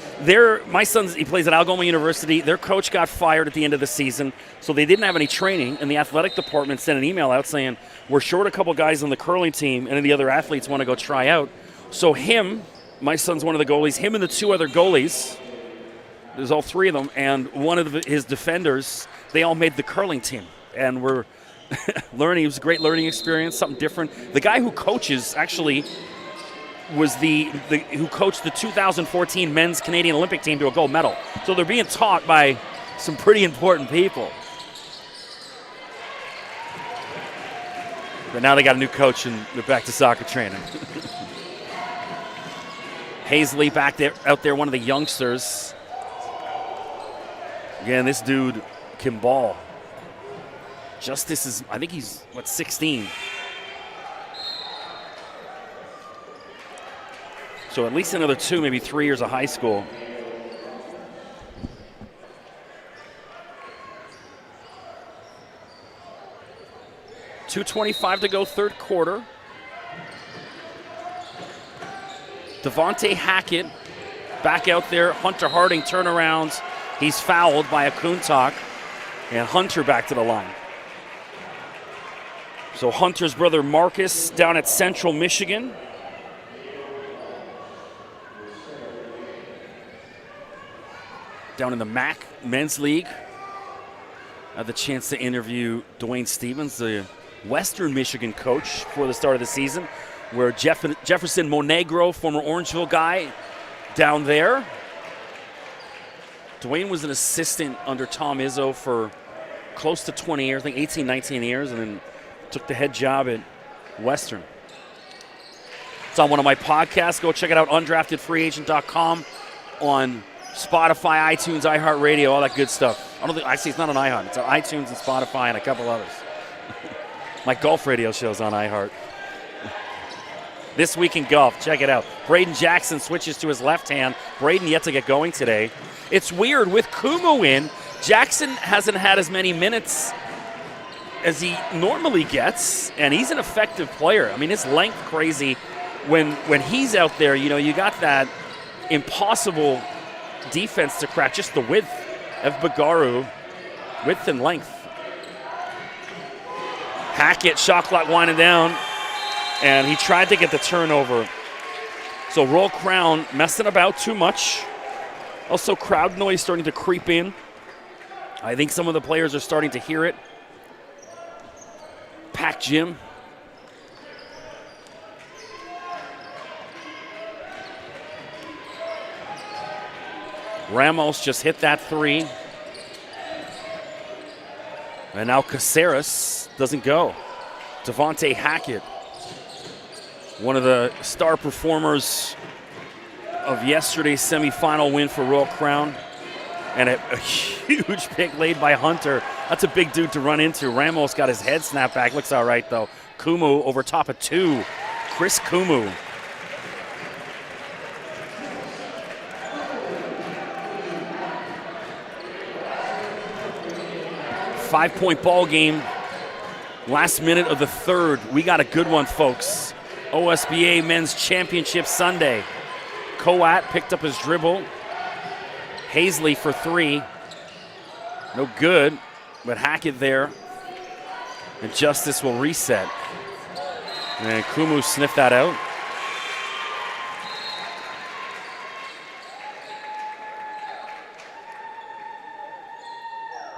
Speaker 1: my son, he plays at Algoma University. Their coach got fired at the end of the season, so they didn't have any training, and the athletic department sent an email out saying, we're short a couple guys on the curling team, and the other athletes want to go try out. So him My son's one of the goalies. Him and the two other goalies, there's all three of them, and one of his defenders, they all made the curling team. And we're learning. It was a great learning experience, something different. The guy who coaches actually was the who coached the 2014 men's Canadian Olympic team to a gold medal. So they're being taught by some pretty important people. But now they got a new coach and they're back to soccer training. Hazley back there, out there, one of the youngsters. Again, this dude can ball. Justice is, I think he's, 16? So at least another 2, maybe 3 years of high school. .225 to go, third quarter. Devontae Hackett back out there. Hunter Harding turnarounds. He's fouled by a Kuntak. And Hunter back to the line. So Hunter's brother Marcus down at Central Michigan. Down in the MAC Men's League. I had the chance to interview Dwayne Stevens, the Western Michigan coach, for the start of the season, where Jefferson Monegro, former Orangeville guy, down there. Dwayne was an assistant under Tom Izzo for close to 20 years, I think 18, 19 years, and then took the head job at Western. It's on one of my podcasts. Go check it out, undraftedfreeagent.com, on Spotify, iTunes, iHeartRadio, all that good stuff. I don't think, actually, it's not on iHeart. It's on iTunes and Spotify and a couple others. My golf radio show's on iHeart. This Week in Golf, check it out. Braden Jackson switches to his left hand. Braden yet to get going today. It's weird, with Kumu in, Jackson hasn't had as many minutes as he normally gets, and he's an effective player. I mean, his length crazy. When he's out there, you know, you got that impossible defense to crack, just the width of Bagaru, width and length. Hackett, shot clock winding down, and he tried to get the turnover. So Royal Crown messing about too much. Also, crowd noise starting to creep in. I think some of the players are starting to hear it. Packed gym. Ramos just hit that 3. And now Caceres doesn't go. Devontae Hackett, one of the star performers of yesterday's semifinal win for Royal Crown. And a huge pick laid by Hunter. That's a big dude to run into. Ramos got his head snapped back. Looks all right, though. Kumu over top of 2. Chris Kumu. Five-point ball game. Last minute of the third. We got a good one, folks. OSBA Men's Championship Sunday. Coat picked up his dribble. Hazley for 3. No good, but Hackett there. And Justice will reset. And Kumu sniffed that out.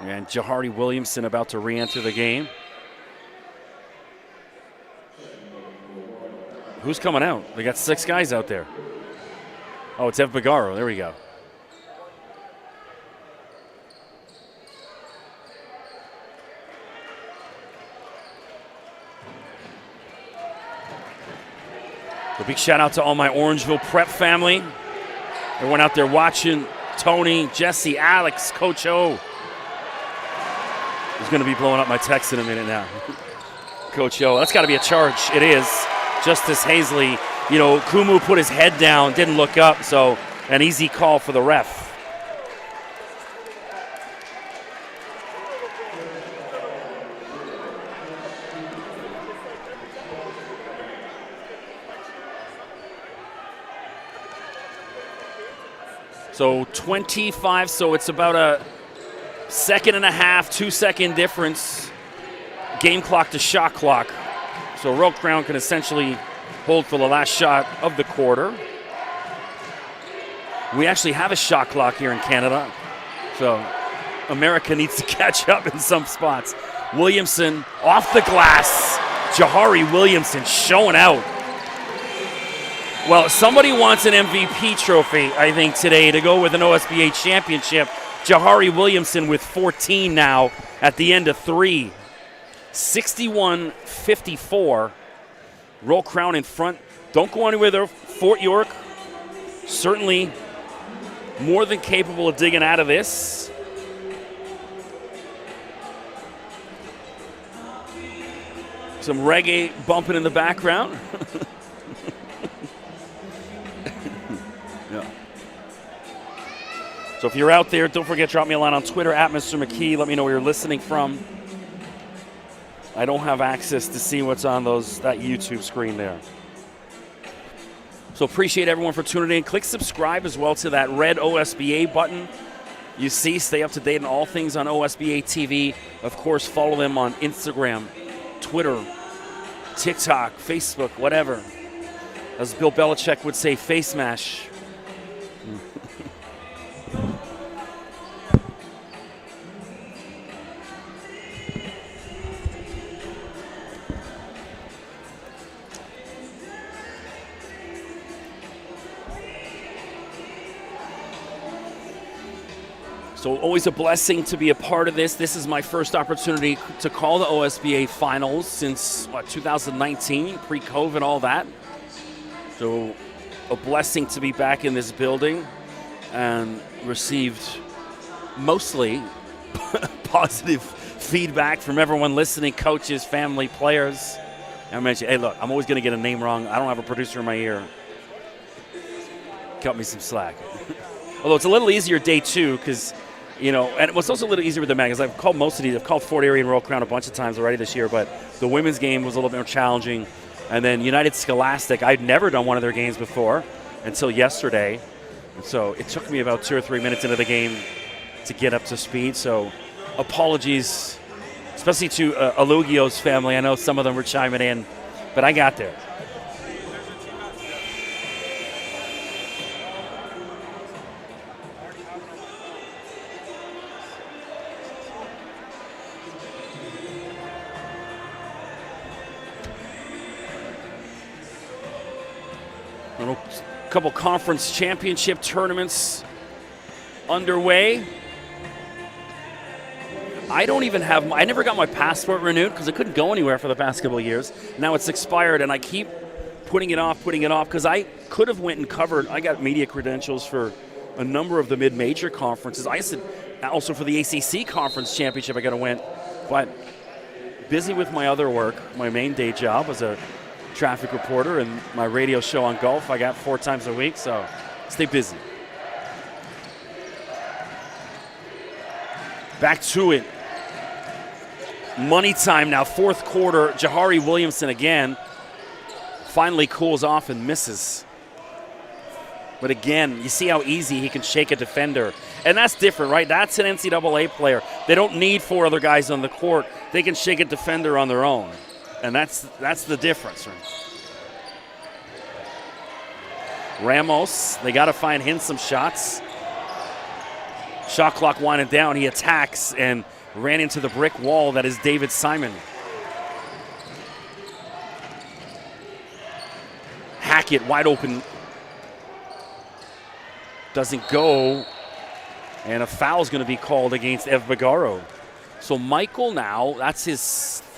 Speaker 1: And Jahardy Williamson about to re-enter the game. Who's coming out? They got 6 guys out there. Oh, it's Ev Bagaro. There we go. A big shout out to all my Orangeville prep family. Everyone out there watching. Tony, Jesse, Alex, Coach O. He's going to be blowing up my text in a minute now. Coach O, that's got to be a charge. It is. Justice Hazley, you know, Kumu put his head down, didn't look up, so an easy call for the ref. So 25, so it's about a second and a half, 2-second difference. Game clock to shot clock. So Royal Crown can essentially hold for the last shot of the quarter. We actually have a shot clock here in Canada, so America needs to catch up in some spots. Williamson off the glass. Jahari Williamson showing out. Well, somebody wants an MVP trophy, I think, today to go with an OSBA championship. Jahari Williamson with 14 now at the end of 3. 61-54. Roll Crown in front. Don't go anywhere there. Fort York certainly more than capable of digging out of this. Some reggae bumping in the background. Yeah. So if you're out there, don't forget, drop me a line on Twitter at Mr. McKee. Let me know where you're listening from. I don't have access to see what's on that YouTube screen there. So appreciate everyone for tuning in. Click subscribe as well to that red OSBA button. You see, stay up to date on all things on OSBA TV. Of course, follow them on Instagram, Twitter, TikTok, Facebook, whatever. As Bill Belichick would say, face mash. So always a blessing to be a part of this. This is my first opportunity to call the OSBA Finals since, 2019, pre-COVID, all that. So a blessing to be back in this building and received mostly positive feedback from everyone listening, coaches, family, players. I mentioned, hey, look, I'm always going to get a name wrong. I don't have a producer in my ear. Cut me some slack. Although it's a little easier day 2 because, and it was also a little easier with the men because I've called most of these. I've called Fort Erie and Royal Crown a bunch of times already this year, but the women's game was a little bit more challenging. And then United Scholastic, I'd never done one of their games before until yesterday. And so it took me about 2 or 3 minutes into the game to get up to speed. So apologies, especially to Alugio's family. I know some of them were chiming in, but I got there. A couple conference championship tournaments underway. I never got my passport renewed because I couldn't go anywhere for the past couple of years. Now it's expired and I keep putting it off because I could have went and covered. I got media credentials for a number of the mid-major conferences. I said also for the ACC conference championship I got to win, but busy with my other work. My main day job as a traffic reporter and my radio show on golf I got 4 times a week, so stay busy. Back to it. Money time now, 4th quarter. Jahari Williamson again finally cools off and misses. But again, you see how easy he can shake a defender. And that's different, right? That's an NCAA player. They don't need 4 other guys on the court. They can shake a defender on their own. And that's the difference, right? Ramos, they got to find him some shots. Shot clock winding down. He attacks and ran into the brick wall that is David Simon. Hackett wide open. Doesn't go. And a foul's going to be called against Ev Bagaro. So Michael now, that's his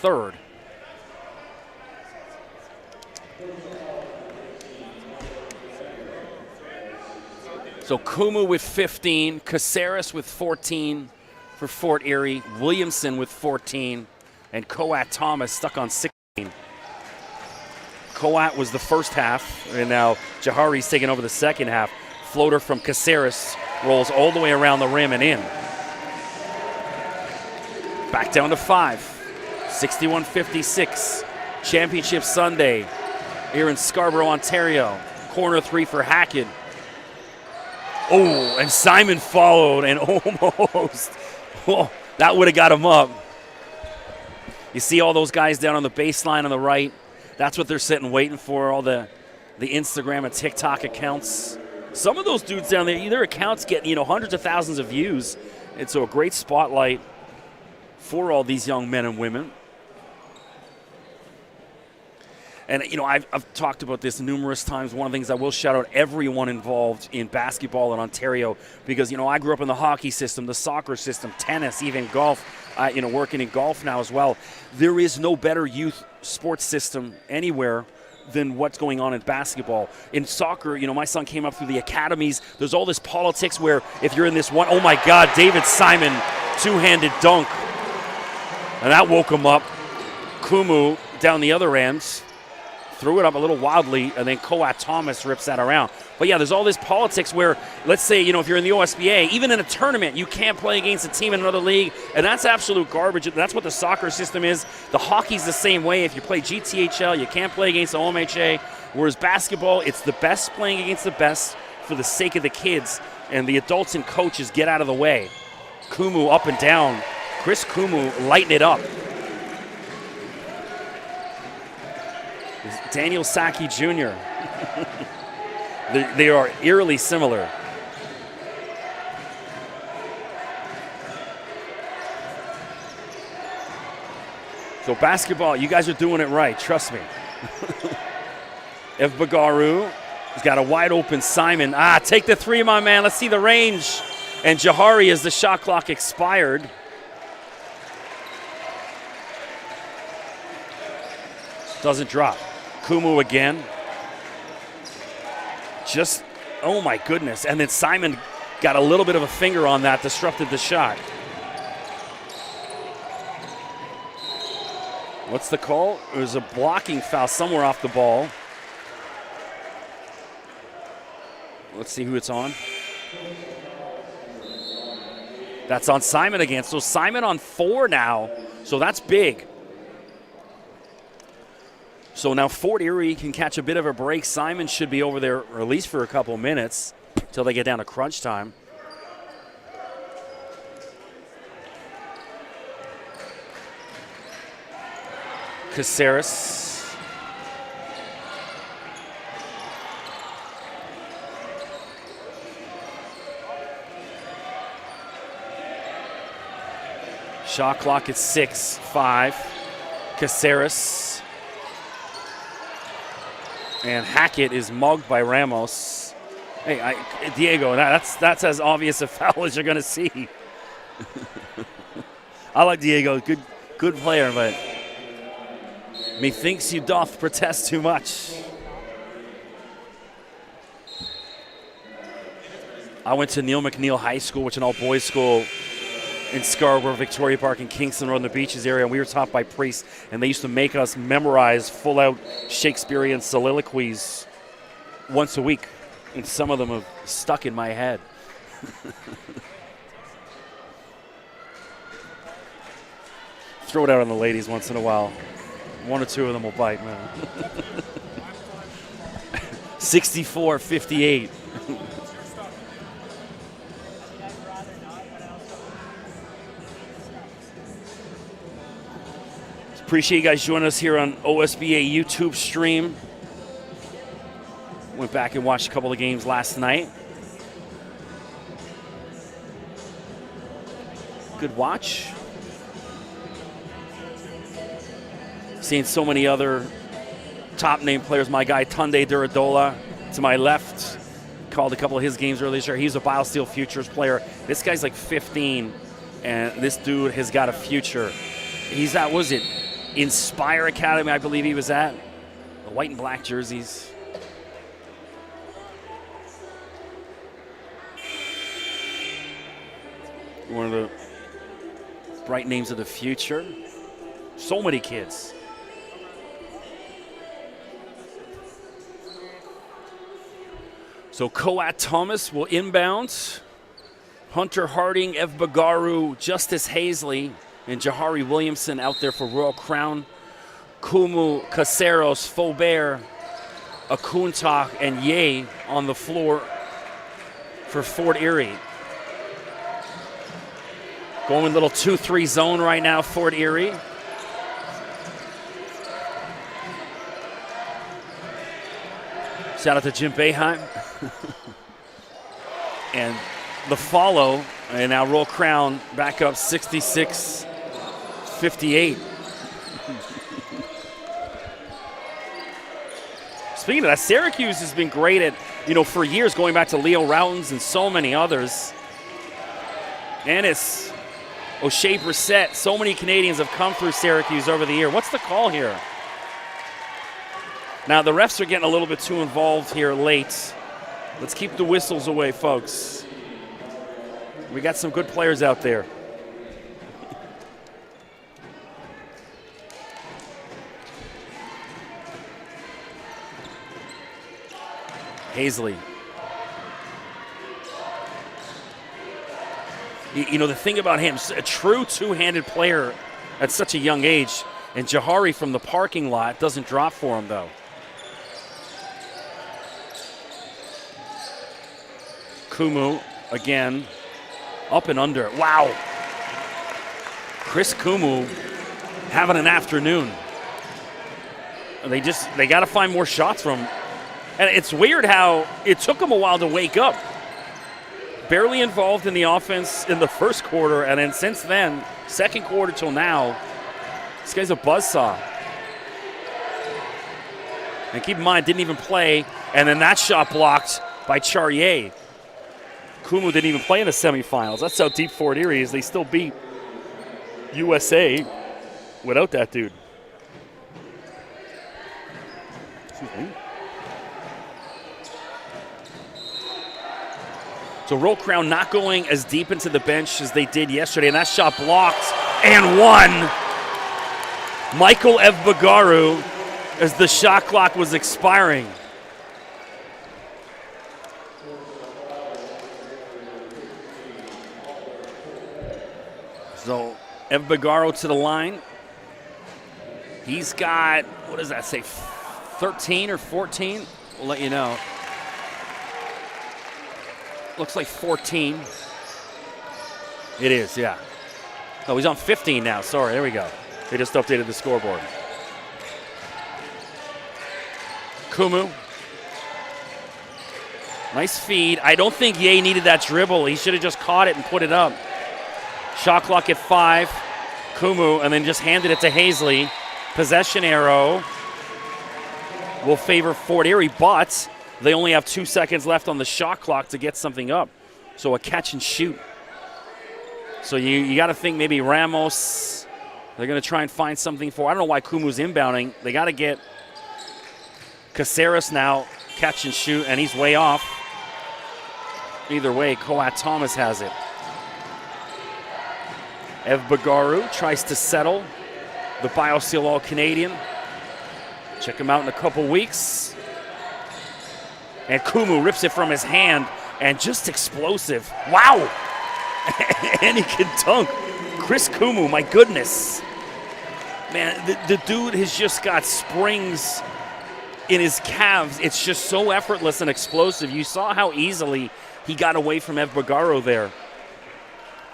Speaker 1: 3rd. So Kumu with 15, Caceres with 14 for Fort Erie, Williamson with 14, and Coat Thomas stuck on 16. Coat was the first half, and now Jahari's taking over the second half. Floater from Caceres rolls all the way around the rim and in. Back down to 5, 61-56. Championship Sunday here in Scarborough, Ontario. Corner 3 for Hackett. Oh, and Simon followed and almost. Oh, that would have got him up. You see all those guys down on the baseline on the right. That's what they're sitting waiting for, all the Instagram and TikTok accounts. some of those dudes down there, their accounts get, hundreds of thousands of views. And so a great spotlight for all these young men and women. And, I've talked about this numerous times. One of the things I will shout out everyone involved in basketball in Ontario because, I grew up in the hockey system, the soccer system, tennis, even golf, working in golf now as well. There is no better youth sports system anywhere than what's going on in basketball. In soccer, my son came up through the academies. There's all this politics where if you're in this one, oh my God, David Simon, two-handed dunk. And that woke him up. Kumu down the other end, threw it up a little wildly, and then Koat Thomas rips that around. But yeah, there's all this politics where, let's say, if you're in the OSBA, even in a tournament, you can't play against a team in another league, and that's absolute garbage. That's what the soccer system is. The hockey's the same way. If you play GTHL, you can't play against the OMHA, whereas basketball, it's the best playing against the best for the sake of the kids, and the adults and coaches get out of the way. Kumu up and down. Chris Kumu lighting it up. Daniel Saki Jr. They are eerily similar. So basketball, you guys are doing it right, trust me. Ev Bagaru has got a wide open Simon. Take the three, my man. Let's see the range. And Jahari as the shot clock expired. Doesn't drop. Kumu again. Just, oh my goodness. And then Simon got a little bit of a finger on that, disrupted the shot. What's the call? It was a blocking foul somewhere off the ball. Let's see who it's on. That's on Simon again. So Simon on 4 now. So that's big. So now Fort Erie can catch a bit of a break. Simon should be over there, or at least for a couple minutes, until they get down to crunch time. Caceres. Shot clock at 6-5. Caceres. And Hackett is mugged by Ramos. Hey, Diego, that's as obvious a foul as you're going to see. I like Diego, good player, but methinks you doth protest too much. I went to Neil McNeil High School, which is an all-boys school in Scarborough, Victoria Park, and Kingston Road in the Beaches area, and we were taught by priests, and they used to make us memorize full-out Shakespearean soliloquies once a week, and some of them have stuck in my head. Throw it out on the ladies once in a while. One or two of them will bite, man. 64-58. Appreciate you guys joining us here on OSBA YouTube stream. Went back and watched a couple of games last night. Good watch. Seeing so many other top name players. My guy Tunde Duradola to my left called a couple of his games earlier this year. He's a BioSteel Futures player. This guy's like 15, and this dude has got a future. He's at, what was it? Inspire Academy, I believe he was at. The white and black jerseys. One of the bright names of the future. So many kids. So Koat Thomas will inbound. Hunter Harding, Ev Bagaru, Justice Hazley, and Jahari Williamson out there for Royal Crown. Kumu, Caceres, Faubert, Akuntak, and Ye on the floor for Fort Erie. Going a little 2-3 zone right now, Fort Erie. Shout out to Jim Boeheim. And the follow, and now Royal Crown back up 66-58. Speaking of that, Syracuse has been great at, for years, going back to Leo Routins and so many others. Ennis, O'Shea Brissett, so many Canadians have come through Syracuse over the year. What's the call here? Now, the refs are getting a little bit too involved here late. Let's keep the whistles away, folks. We got some good players out there. Hazley. The thing about him, a true two-handed player at such a young age, and Jahari from the parking lot doesn't drop for him, though. Kumu again, up and under. Wow. Chris Kumu having an afternoon. They got to find more shots from him. And it's weird how it took him a while to wake up. Barely involved in the offense in the first quarter, and then since then, second quarter till now, this guy's a buzzsaw. And keep in mind, didn't even play, and then that shot blocked by Charrier. Kumu didn't even play in the semifinals. That's how deep Fort Erie is. They still beat USA without that dude. Excuse me. So Royal Crown not going as deep into the bench as they did yesterday, and that shot blocked and won. Michael Evbagaru as the shot clock was expiring. So Evbagaru to the line. He's got, what does that say, 13 or 14? We'll let you know. Looks like 14. It is, yeah. Oh, he's on 15 now. Sorry, there we go. They just updated the scoreboard. Kumu. Nice feed. I don't think Ye needed that dribble. He should have just caught it and put it up. Shot clock at 5. Kumu, and then just handed it to Hazley. Possession arrow will favor Fort Erie, but they only have 2 seconds left on the shot clock to get something up. So a catch and shoot. So you got to think maybe Ramos, they're going to try and find something for. I don't know why Kumu's inbounding. They got to get Caceres now, catch and shoot, and he's way off. Either way, Coat Thomas has it. Evbagaru tries to settle the BioSteel All-Canadian. Check him out in a couple weeks. And Kumu rips it from his hand, and just explosive. Wow! And he can dunk. Chris Kumu, my goodness. Man, the dude has just got springs in his calves. It's just so effortless and explosive. You saw how easily he got away from Evbagaru there.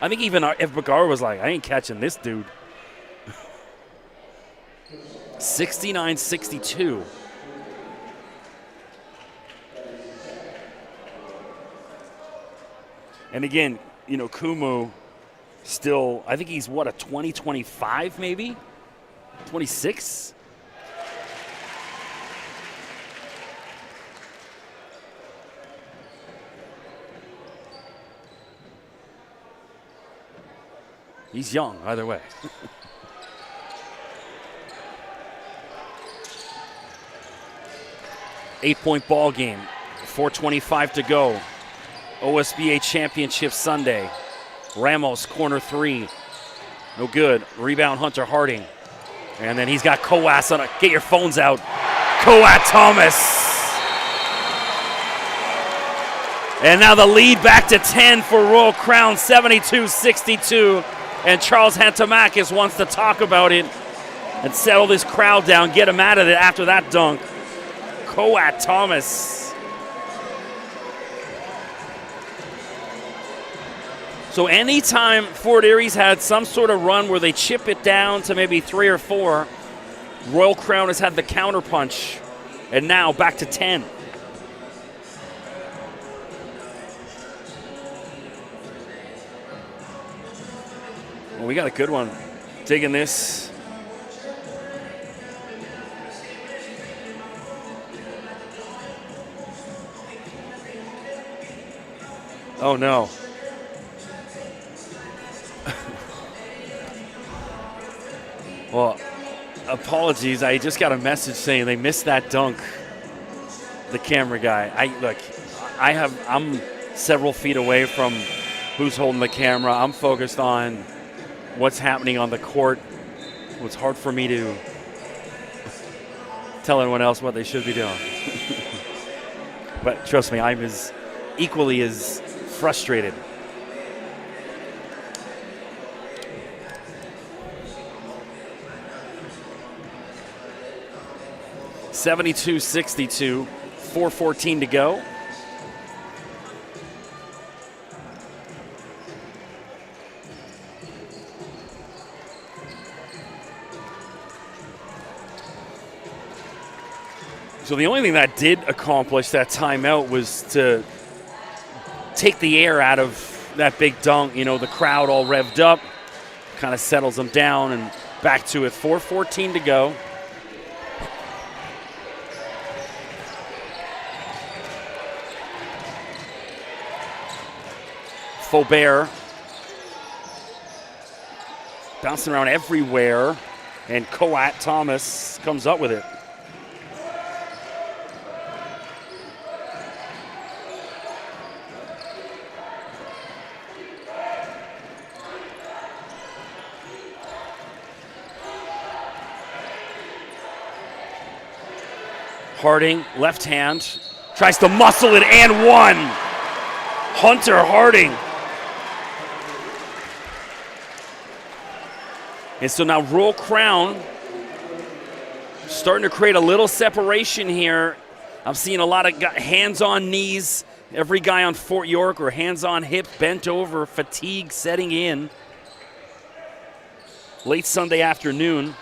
Speaker 1: I think even Evbagaru was like, I ain't catching this dude. 69-62. And again, Kumu still, I think he's what, a 20-25 maybe? 26? He's young, either way. Eight-point ball game, 4:25 to go. OSBA Championship Sunday. Ramos, corner three. No good. Rebound, Hunter Harding. And then he's got Coas on it. Get your phones out. Coat Thomas. And now the lead back to 10 for Royal Crown, 72-62. And Charles Hantamakis wants to talk about it and settle this crowd down, get him out of it after that dunk. Coat Thomas. So anytime Fort Erie's had some sort of run where they chip it down to maybe 3 or 4, Royal Crown has had the counterpunch. And now back to 10. Well, we got a good one. Digging this. Oh, no. Well, apologies. I just got a message saying they missed that dunk. The camera guy. I'm several feet away from who's holding the camera. I'm focused on what's happening on the court. It's hard for me to tell anyone else what they should be doing. But trust me, I'm equally as frustrated. (72-62), 4:14 to go. So the only thing that did accomplish that timeout was to take the air out of that big dunk. You know, the crowd all revved up, kind of settles them down, and back to it. 4:14 to go. Faubert bouncing around everywhere, and Coat Thomas comes up with it. Harding, left hand, tries to muscle it and one. Hunter Harding. And so now Royal Crown starting to create a little separation here. I'm seeing a lot of hands on knees. Every guy on Fort York, or hands on hip, bent over, fatigue setting in. Late Sunday afternoon.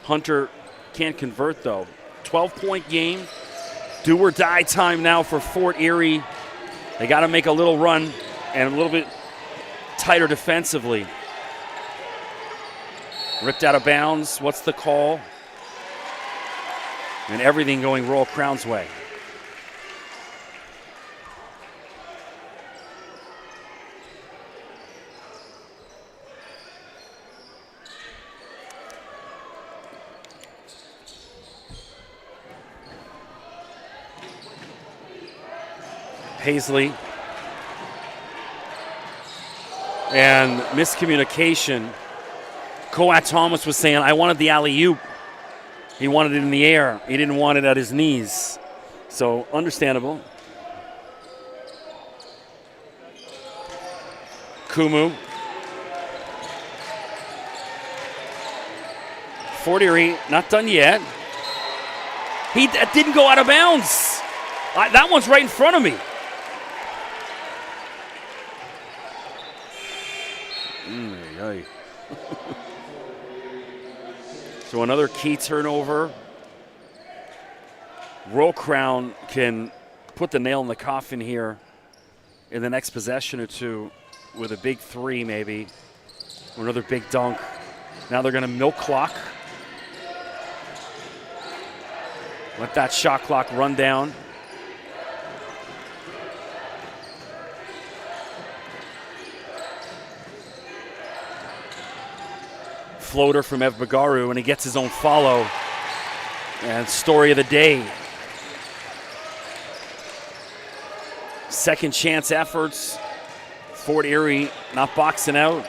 Speaker 1: Hunter can't convert though. 12-point game. Do or die time now for Fort Erie. They got to make a little run and a little bit tighter defensively. Ripped out of bounds. What's the call? And everything going Royal Crown's way. Paisley. And miscommunication. Coat Thomas was saying, I wanted the alley-oop. He wanted it in the air. He didn't want it at his knees. So, understandable. Kumu. Fort Erie, not done yet. He didn't go out of bounds. That one's right in front of me. So another key turnover. Royal Crown can put the nail in the coffin here in the next possession or two with a big three maybe, or another big dunk. Now they're going to milk clock. Let that shot clock run down. Floater from Ev Bagaru, and he gets his own follow. And story of the day. Second chance efforts. Fort Erie not boxing out.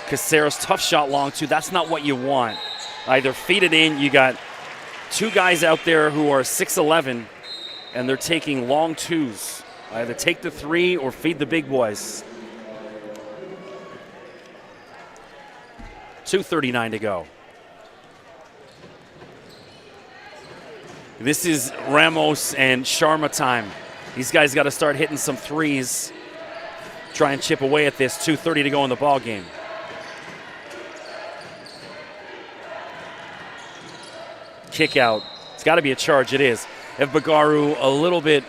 Speaker 1: Caceres, tough shot long two. That's not what you want. Either feed it in. You got two guys out there who are 6'11", and they're taking long twos. Either take the three or feed the big boys. 2:39 to go. This is Ramos and Sharma time. These guys got to start hitting some threes. Try and chip away at this. 2:30 to go in the ball game. Kick out. It's got to be a charge. It is. Ev Bagaru a little bit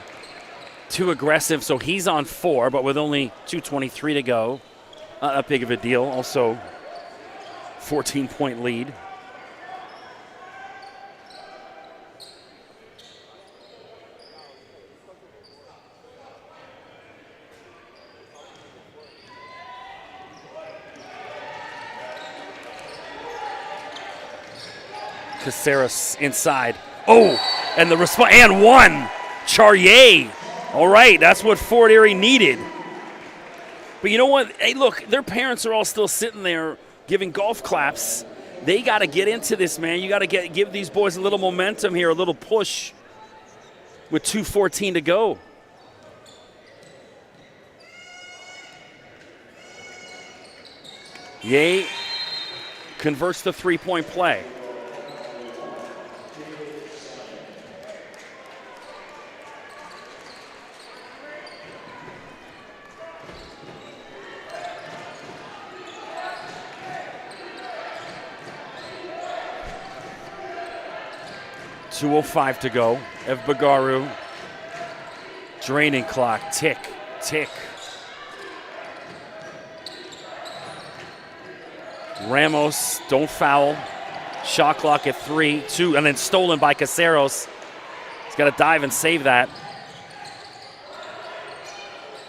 Speaker 1: too aggressive, so he's on 4, but with only 2:23 to go. Not that big of a deal. Also, 14-point lead. Caceres inside. Oh, and the response, and one. Charrier. All right, that's what Fort Erie needed. But you know what? Hey, look, their parents are all still sitting there giving golf claps. They got to get into this, man. You got to give these boys a little momentum here, a little push with 2:14 to go. Ye converts the three-point play. .205 to go. Ev Bagaru. Draining clock. Tick, tick. Ramos, don't foul. Shot clock at 3, 2, and then stolen by Caceres. He's got to dive and save that.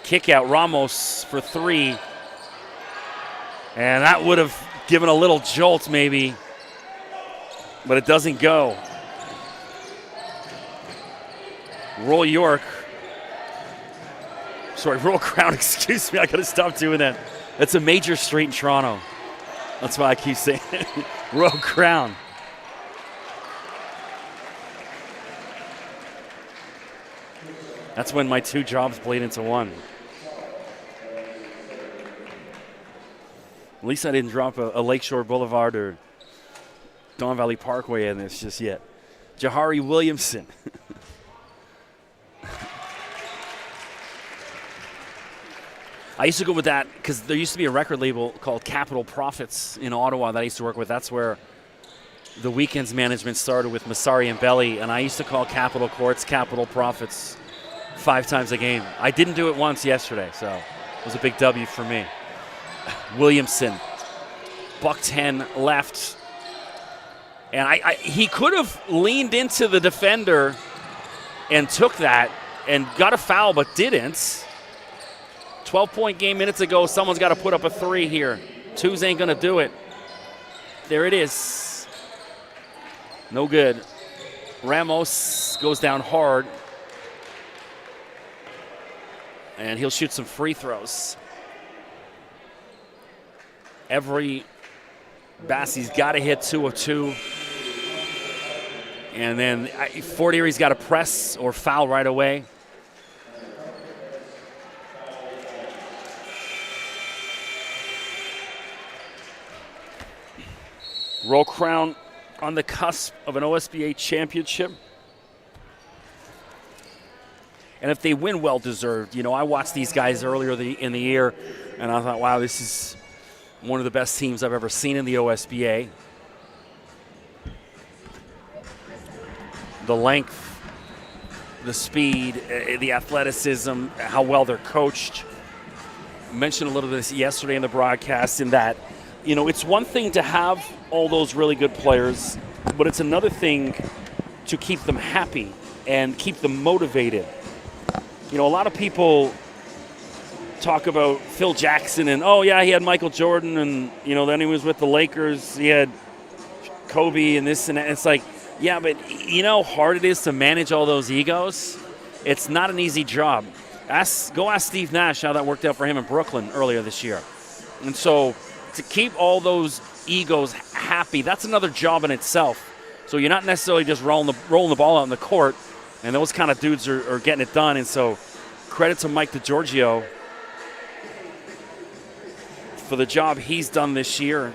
Speaker 1: Kick out Ramos for 3. And that would have given a little jolt maybe, but it doesn't go. Roll York. Sorry, Roll Crown, excuse me. I got to stop doing that. That's a major street in Toronto. That's why I keep saying it. Roll Crown. That's when my 2 jobs bleed into one. At least I didn't drop a Lakeshore Boulevard or Don Valley Parkway in this just yet. Jahari Williamson. I used to go with that because there used to be a record label called Capital Profits in Ottawa that I used to work with. That's where the weekends management started with Masari and Belly, and I used to call Capital Courts Capital Profits 5 times a game. I didn't do it once yesterday, so it was a big W for me. Williamson, .10 left. And he could have leaned into the defender and took that and got a foul, but didn't. 12-point game minutes ago. Someone's got to put up a 3 here. 2s ain't going to do it. There it is. No good. Ramos goes down hard. And he'll shoot some free throws. Bassie's got to hit 2 of 2. And then Fort Erie's got to press or foul right away. Roll Crown on the cusp of an OSBA championship. And if they win, well-deserved. You know, I watched these guys earlier in the year, and I thought, wow, this is one of the best teams I've ever seen in the OSBA. The length, the speed, the athleticism, how well they're coached. I mentioned a little bit of this yesterday in the broadcast in that, you know, it's one thing to have all those really good players, but it's another thing to keep them happy and keep them motivated. You know, a lot of people talk about Phil Jackson and, oh, yeah, he had Michael Jordan and, you know, then he was with the Lakers. He had Kobe and this and that. It's like, yeah, but you know how hard it is to manage all those egos? It's not an easy job. Go ask Steve Nash how that worked out for him in Brooklyn earlier this year. And so to keep all those egos happy, that's another job in itself. So you're not necessarily just rolling the ball out in the court, and those kind of dudes are getting it done. And so credit to Mike DiGiorgio for the job he's done this year,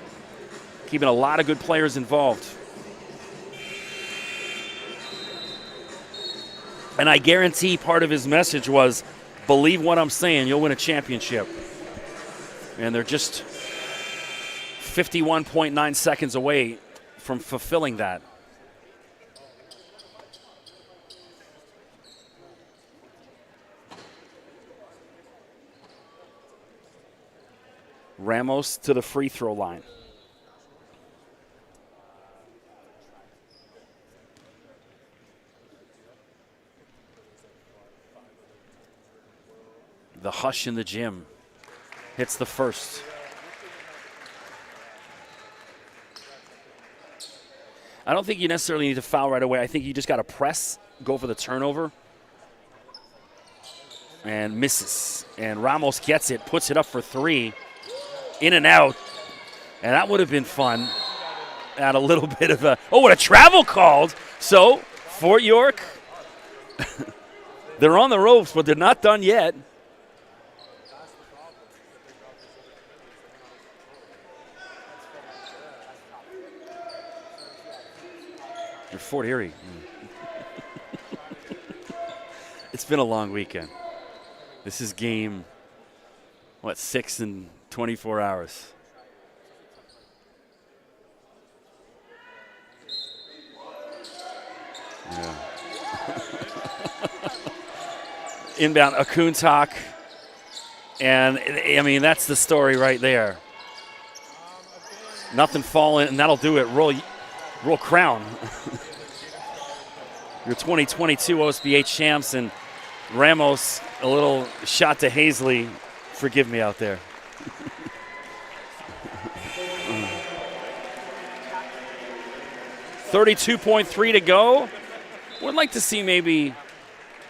Speaker 1: keeping a lot of good players involved. And I guarantee part of his message was, believe what I'm saying, you'll win a championship. And they're just 51.9 seconds away from fulfilling that. Ramos to the free throw line. The hush in the gym. Hits the first. I don't think you necessarily need to foul right away. I think you just got to press, go for the turnover, and misses. And Ramos gets it, puts it up for three, in and out. And that would have been fun. Add a little bit of a, oh, what a travel called. So, Fort York, they're on the ropes, but they're not done yet. You're Fort Erie. It's been a long weekend. This is game, 6 in 24 hours. Yeah. Inbound Akuntak. And, I mean, that's the story right there. Nothing falling, and that'll do it. Roll crown. Your 2022 OSBA champs, and Ramos, a little shot to Hazley. Forgive me out there. 32.3 to go. Would like to see maybe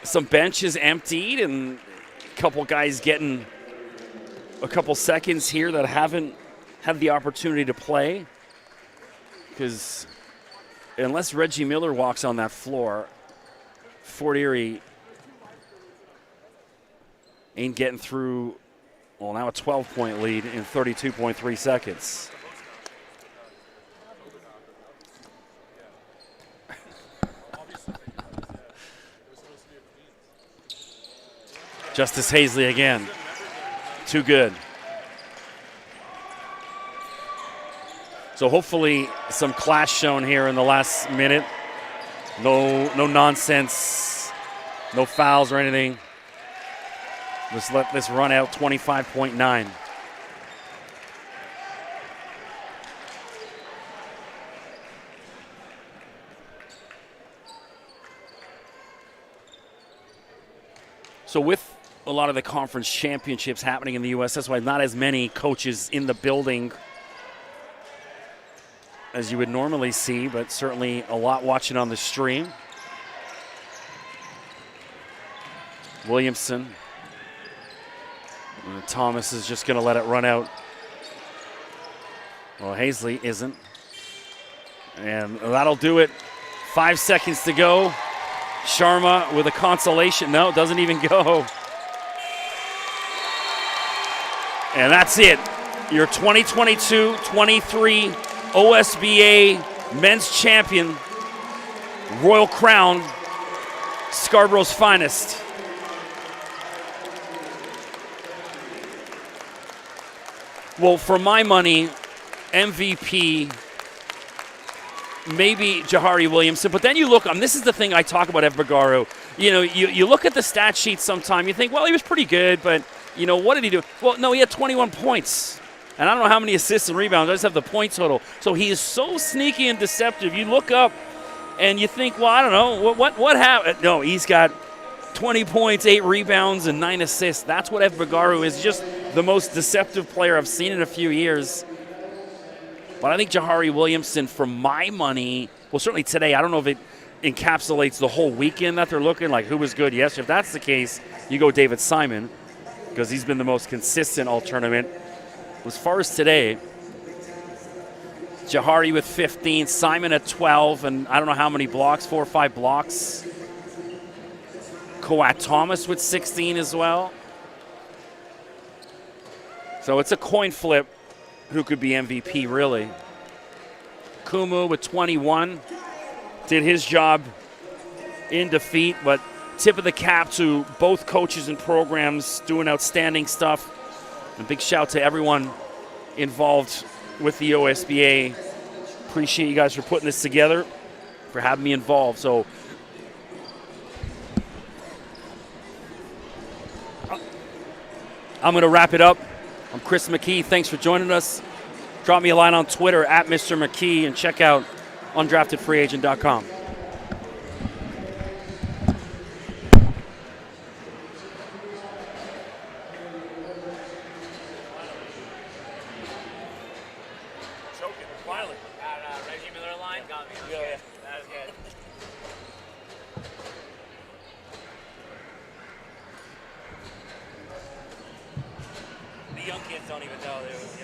Speaker 1: some benches emptied and a couple guys getting a couple seconds here that haven't had the opportunity to play. Because unless Reggie Miller walks on that floor, Fort Erie ain't getting through, well, now a 12-point lead in 32.3 seconds. Justice Hazley again. Too good. So hopefully some class shown here in the last minute. No nonsense, no fouls or anything. Just let this run out 25.9. So with a lot of the conference championships happening in the U.S., that's why not as many coaches in the building as you would normally see, but certainly a lot watching on the stream. Williamson. And Thomas is just going to let it run out. Well, Hazley isn't. And that'll do it. 5 seconds to go. Sharma with a consolation. No, doesn't even go. And that's it. Your 2022-23 OSBA men's champion, Royal Crown, Scarborough's finest. Well, for my money, MVP, maybe Jahari Williamson. But then you look, this is the thing I talk about Evbagaru. You know, you look at the stat sheet sometime, you think, well, he was pretty good, but, you know, what did he do? Well, no, he had 21 points. And I don't know how many assists and rebounds. I just have the point total. So he is so sneaky and deceptive. You look up and you think, well, I don't know, what happened? No, he's got 20 points, 8 rebounds, and 9 assists. That's what Evbagaru is, just the most deceptive player I've seen in a few years. But I think Jahari Williamson, for my money, well, certainly today, I don't know if it encapsulates the whole weekend that they're looking, like who was good yesterday. If that's the case, you go David Simon, because he's been the most consistent all tournament. As far as today, Jahari with 15, Simon at 12, and I don't know how many blocks, 4 or 5 blocks. Kawhi Thomas with 16 as well. So it's a coin flip who could be MVP, really. Kumu with 21 did his job in defeat, but tip of the cap to both coaches and programs doing outstanding stuff. A big shout to everyone involved with the OSBA. Appreciate you guys for putting this together, for having me involved. So I'm going to wrap it up. I'm Chris McKee. Thanks for joining us. Drop me a line on Twitter at Mr. McKee and check out undraftedfreeagent.com.
Speaker 2: Choking, finally. Reggie Miller line got me. Yeah. That was good. The young kids don't even know there was,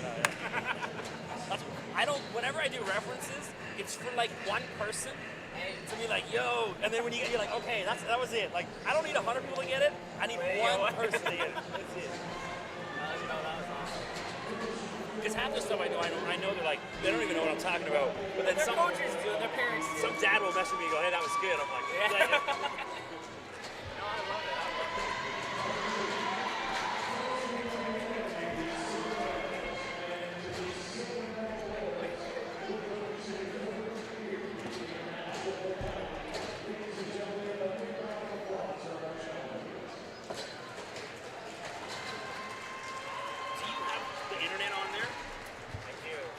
Speaker 2: whenever I do references, it's for like one person to be like, yo, and then when you're like, okay, that was it. Like, I don't need 100 people to get it. I need one person to get it. That's it. That was awesome. Because half the stuff I know they're like, they don't even know what I'm talking about. But then some coaches do, their parents, some dad will message me and go, hey, that was good. I'm like, yeah. No, I love it.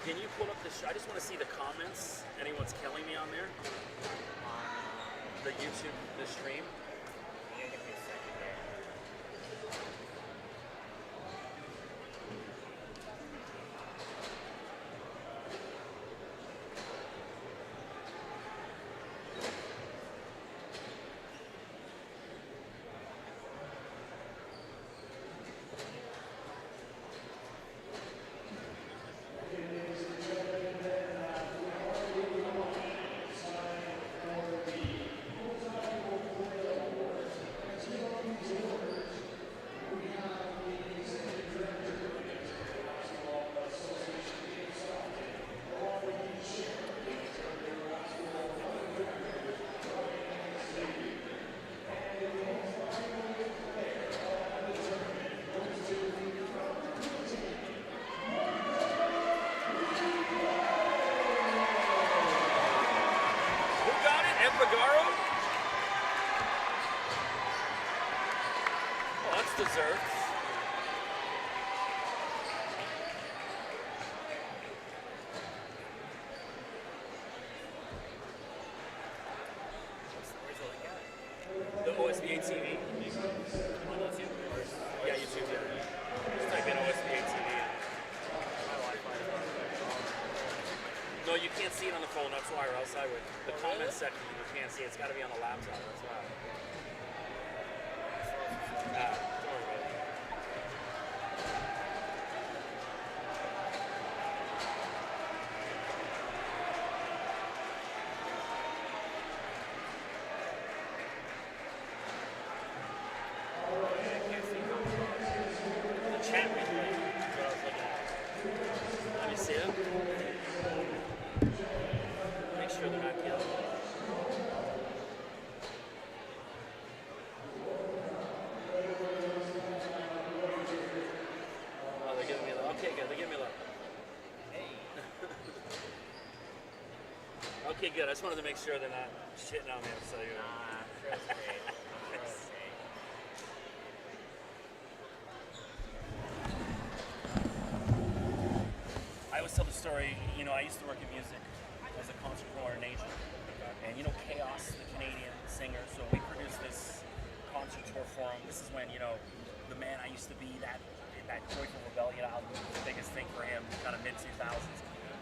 Speaker 2: Can you pull up the I just want to see the comments. Anyone's killing me on there? The YouTube, the stream. Yeah, give me a second there. Deserved. The OSBA TV. On YouTube? Yeah, YouTube, yeah. Just type in OSBA TV. No, you can't see it on the phone, that's why, or else I would. The comments section, you can't see it. It's got to be on the laptop, that's why. Don't worry about it. The chat replay is what I was looking at. Let me see them. Make sure they're not killing. Okay, good. I just wanted to make sure they're not shitting on me. So you. Nah, great. I always tell the story. I used to work in music as a concert promoter in Asia, and Chaos, the Canadian singer. So we produced this concert tour for him. This is when the man I used to be, that Joyful Rebellion album was the biggest thing for him, kind of mid 2000s.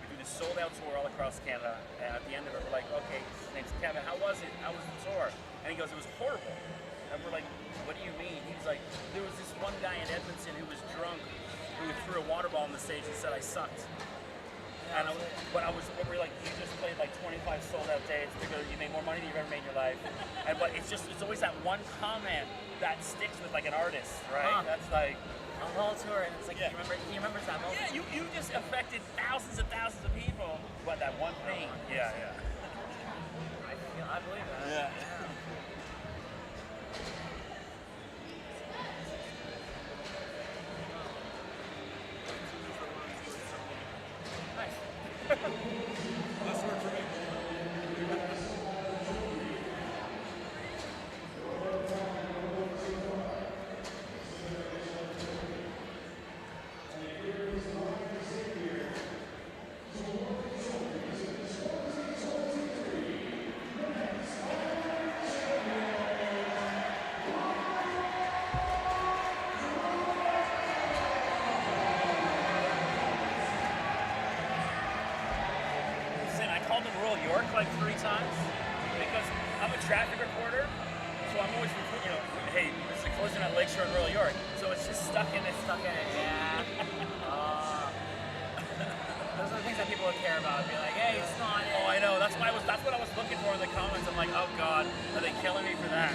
Speaker 2: We do this sold out tour all across Canada, and at the end of it, we're like, okay, his name's Kevin, how was it? How was the tour? And he goes, it was horrible. And we're like, what do you mean? He's like, there was this one guy in Edmonton who was drunk, who threw a water ball on the stage and said I sucked. And we're like, you just played like 25 sold out days because you made more money than you've ever made in your life. But it's always that one comment that sticks with like an artist, right? That's like
Speaker 7: a whole tour, and it's like, he remembers that moment.
Speaker 2: Yeah, you just affected thousands and thousands of people.
Speaker 1: But that one thing, yeah.
Speaker 7: I believe that.
Speaker 1: Yeah.
Speaker 6: like 3 times because I'm a traffic reporter, so I'm always reporting, hey, there's a collision at Lakeshore in Royal York. So it's just stuck in it.
Speaker 7: Yeah. Those are the things that people would care about. Be like, hey, it's not it.
Speaker 6: Oh, I know. That's what I was looking for in the comments. I'm like, oh God, are they killing me for that?